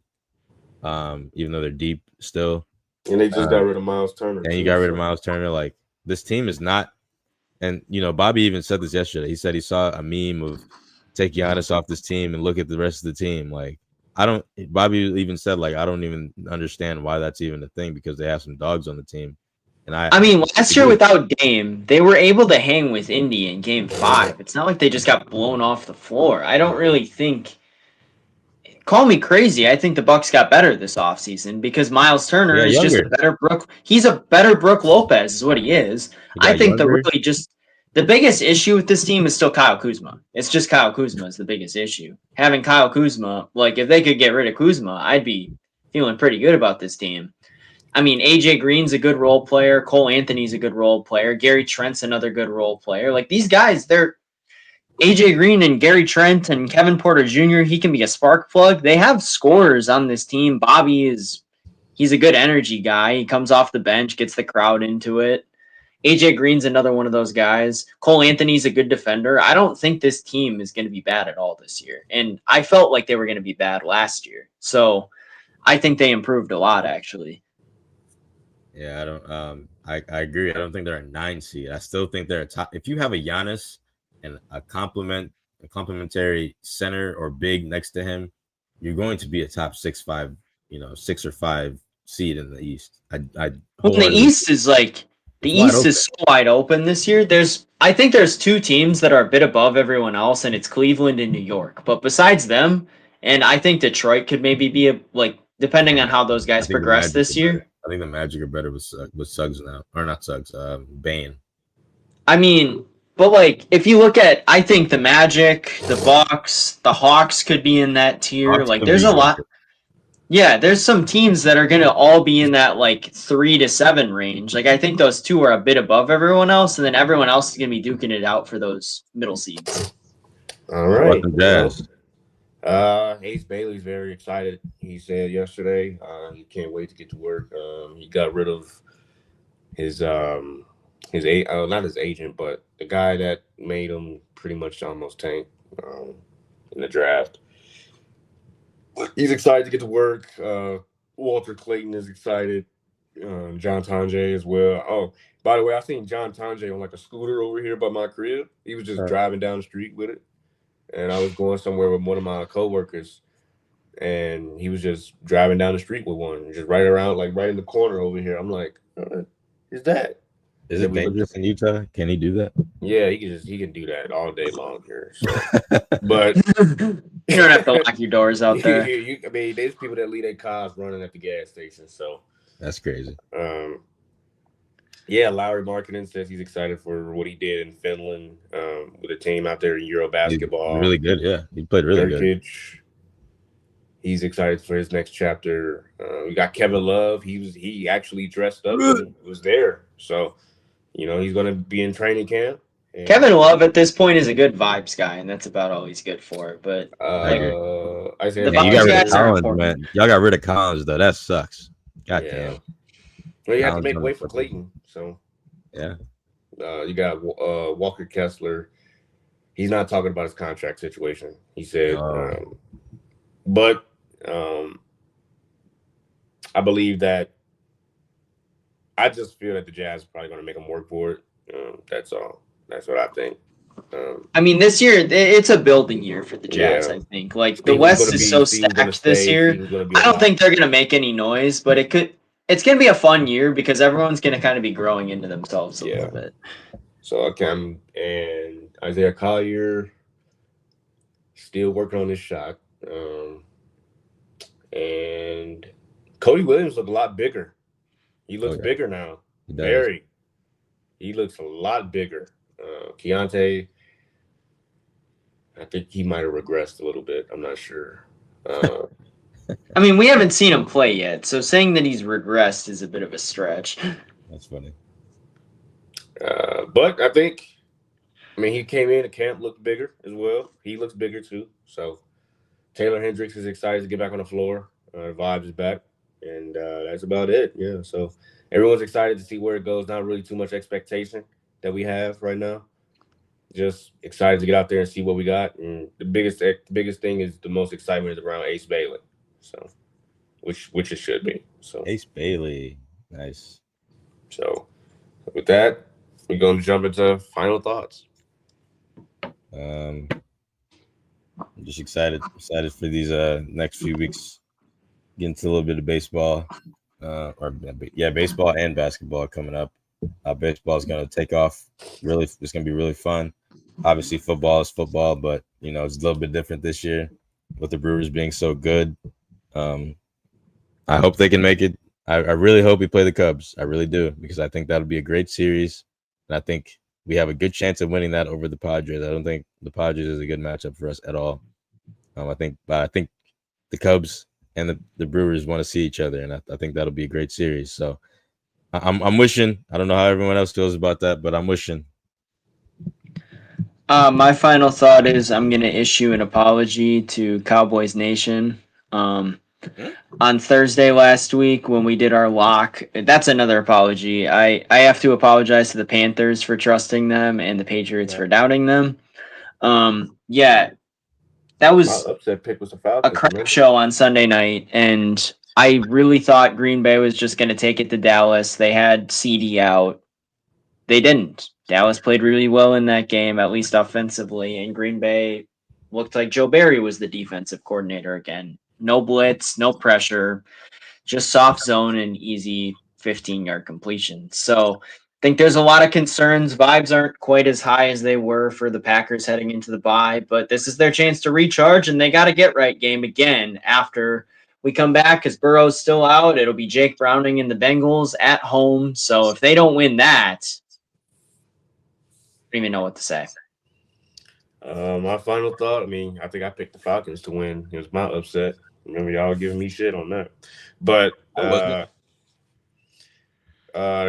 even though they're deep still. And they just got rid of Miles Turner. And you got rid of Miles Turner. Like this team is not. And you know, Bobby even said this yesterday. He said he saw a meme of take Giannis off this team and look at the rest of the team. Like I don't. Bobby even said like I don't even understand why that's even a thing because they have some dogs on the team. And I mean, last year without Dame, they were able to hang with Indy in Game 5. It's not like they just got blown off the floor. I don't really think. Call me crazy. I think the Bucks got better this offseason because Miles Turner is just a better Brook. He's a better Brook Lopez, is what he is. I think the biggest issue with this team is still Kyle Kuzma. It's just Kyle Kuzma is the biggest issue. Having Kyle Kuzma, like if they could get rid of Kuzma, I'd be feeling pretty good about this team. I mean, AJ Green's a good role player. Cole Anthony's a good role player. Gary Trent's another good role player. Like these guys, they're AJ Green and Gary Trent and Kevin Porter Jr., he can be a spark plug. They have scorers on this team. He's a good energy guy. He comes off the bench, gets the crowd into it. AJ Green's another one of those guys. Cole Anthony's a good defender. I don't think this team is going to be bad at all this year. And I felt like they were going to be bad last year. So I think they improved a lot, actually. Yeah, I don't I agree. I don't think they're a 9 seed. I still think they're a top. If you have a Giannis and a complementary center or big next to him, you're going to be a top 6-5, 6 or 5 seed in the East. The East is like the East is so wide open this year. I think there's 2 teams that are a bit above everyone else, and it's Cleveland and New York. But besides them, and I think Detroit could maybe be depending on how those guys progress this year. I think the Magic are better with Suggs now, or not Suggs, Bane. I mean. But if you look at, I think the Magic, the Bucks, the Hawks could be in that tier. There's a lot. Yeah, there's some teams that are gonna all be in that 3 to 7 range. I think those 2 are a bit above everyone else, and then everyone else is gonna be duking it out for those middle seeds. All right. Jazz. Ace Bailey's very excited. He said yesterday he can't wait to get to work. He got rid of his not his agent, but the guy that made him pretty much almost tank in the draft. He's excited to get to work. Walter Clayton is excited. John Tonje as well. Oh, by the way, I seen John Tonje on a scooter over here by my crib. He was just driving down the street with it, and I was going somewhere with one of my coworkers, and he was just driving down the street with one, just right around, right in the corner over here. I'm like, is that? Is it dangerous in Utah? Can he do that? Yeah, he can do that all day long here. So. But you don't have to lock your doors out there. I mean, there's people that leave their cars running at the gas station. So that's crazy. Yeah, Lowry Markkinen says he's excited for what he did in Finland with a team out there in Euro basketball. He's really good, yeah. He played really good. He's excited for his next chapter. We got Kevin Love. He actually dressed up and was there. So. He's going to be in training camp. Kevin Love at this point is a good vibes guy, and that's about all he's good for. But I said, you got rid of Collins, man. Y'all got rid of Collins, though. That sucks. God damn. Well, you have to make way for Clayton. So yeah, you got Walker Kessler. He's not talking about his contract situation. He said, but I believe that. I just feel that the Jazz are probably going to make him work for it. That's all. That's what I think. I mean, this year it's a building year for the Jazz. Yeah. I think like See the who's West gonna is be- so see who's gonna stacked this stay, see year. who's gonna be I don't alive. think they're gonna make any noise, but it's gonna be a fun year because everyone's gonna kind of be growing into themselves a little bit. So and Isaiah Collier still working on his shot. And Cody Williams look a lot bigger. He looks bigger now. He does. Very. He looks a lot bigger. Keontae, I think he might have regressed a little bit. I'm not sure. I mean, we haven't seen him play yet, so saying that he's regressed is a bit of a stretch. That's funny. But I think, he came in, the camp looked bigger as well. He looks bigger too. So Taylor Hendricks is excited to get back on the floor. The vibes is back. And that's about it. Yeah. So everyone's excited to see where it goes. Not really too much expectation that we have right now. Just excited to get out there and see what we got. And the biggest thing is the most excitement is around Ace Bailey. So which it should be. So Ace Bailey. Nice. So with that, we're going to jump into final thoughts. I'm just excited for these next few weeks. Get into a little bit of baseball, baseball and basketball coming up. Baseball is going to take off. Really, it's going to be really fun. Obviously, football is football, but it's a little bit different this year with the Brewers being so good. I hope they can make it. I really hope we play the Cubs. I really do, because I think that'll be a great series, and I think we have a good chance of winning that over the Padres. I don't think the Padres is a good matchup for us at all. I think the Cubs and the Brewers want to see each other, and I think that'll be a great series. So I'm wishing. I don't know how everyone else feels about that, but I'm wishing. My final thought is I'm going to issue an apology to Cowboys Nation. On Thursday last week when we did our lock, that's another apology. I have to apologize to the Panthers for trusting them and the Patriots for doubting them. That was My upset pick was the a Falcons. crap show on Sunday night, and I really thought Green Bay was just going to take it to Dallas. They had CD out. They didn't. Dallas played really well in that game, at least offensively, and Green Bay looked like Joe Barry was the defensive coordinator again. No blitz, no pressure, just soft zone and easy 15-yard completion. So I think there's a lot of concerns. Vibes aren't quite as high as they were for the Packers heading into the bye, but this is their chance to recharge, and they got a get-right game again after we come back because Burrow's still out. It'll be Jake Browning and the Bengals at home. So if they don't win that, I don't even know what to say. My final thought, I think I picked the Falcons to win. It was my upset. Remember, y'all giving me shit on that. But the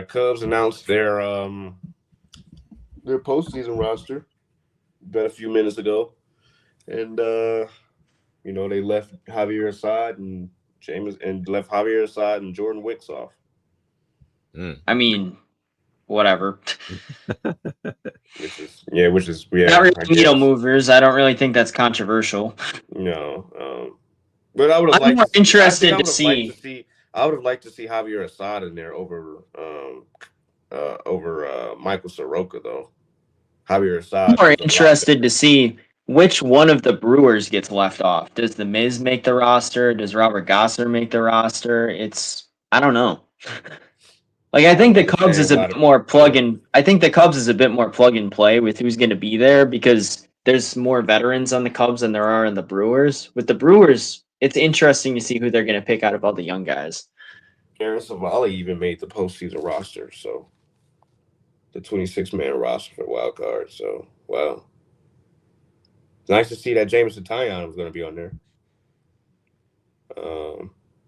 Cubs announced their postseason roster about a few minutes ago. And, they left Javier aside and Jordan Wicks off. I mean, whatever. Which is not really needle movers. I don't really think that's controversial. No, but I would have I'm more interested to to see. I would have liked to see Javier Assad in there over Michael Soroka though. Javier Assad. I'm more interested to see which one of the Brewers gets left off. Does the Miz make the roster? Does Robert Gosser make the roster? I don't know. I think the Cubs is a bit more plug-in. I think the Cubs is a bit more plug-and-play with who's going to be there because there's more veterans on the Cubs than there are in the Brewers. With the Brewers, it's interesting to see who they're going to pick out of all the young guys. Aaron Savali even made the postseason roster, so the 26-man roster for wild card. So, wow. It's nice to see that Jameson Taillon was going to be on there.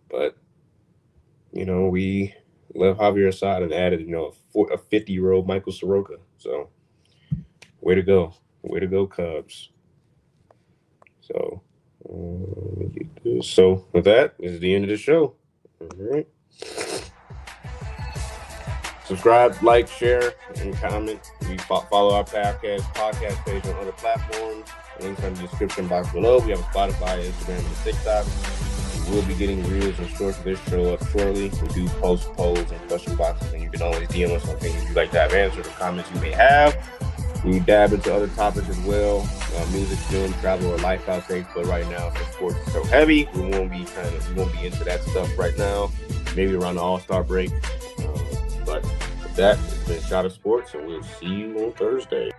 But, we left Javier aside and added, a 50-year-old Michael Soroka. So, way to go. Way to go, Cubs. So, with that, this is the end of the show. All right. Subscribe, like, share, and comment. We follow our podcast page on other platforms. Links in the description box below. We have a Spotify, Instagram, and TikTok. we'll be getting reels and shorts of this show up shortly. We do post polls and question boxes, and you can always DM us on things you'd like to have answered or comments you may have. We dab into other topics as well, music, film, travel, or lifestyle takes. But right now, since sports is so heavy, we won't be into that stuff right now. Maybe around the All-Star break. But with that, it's been Shot of Sports, and we'll see you on Thursday.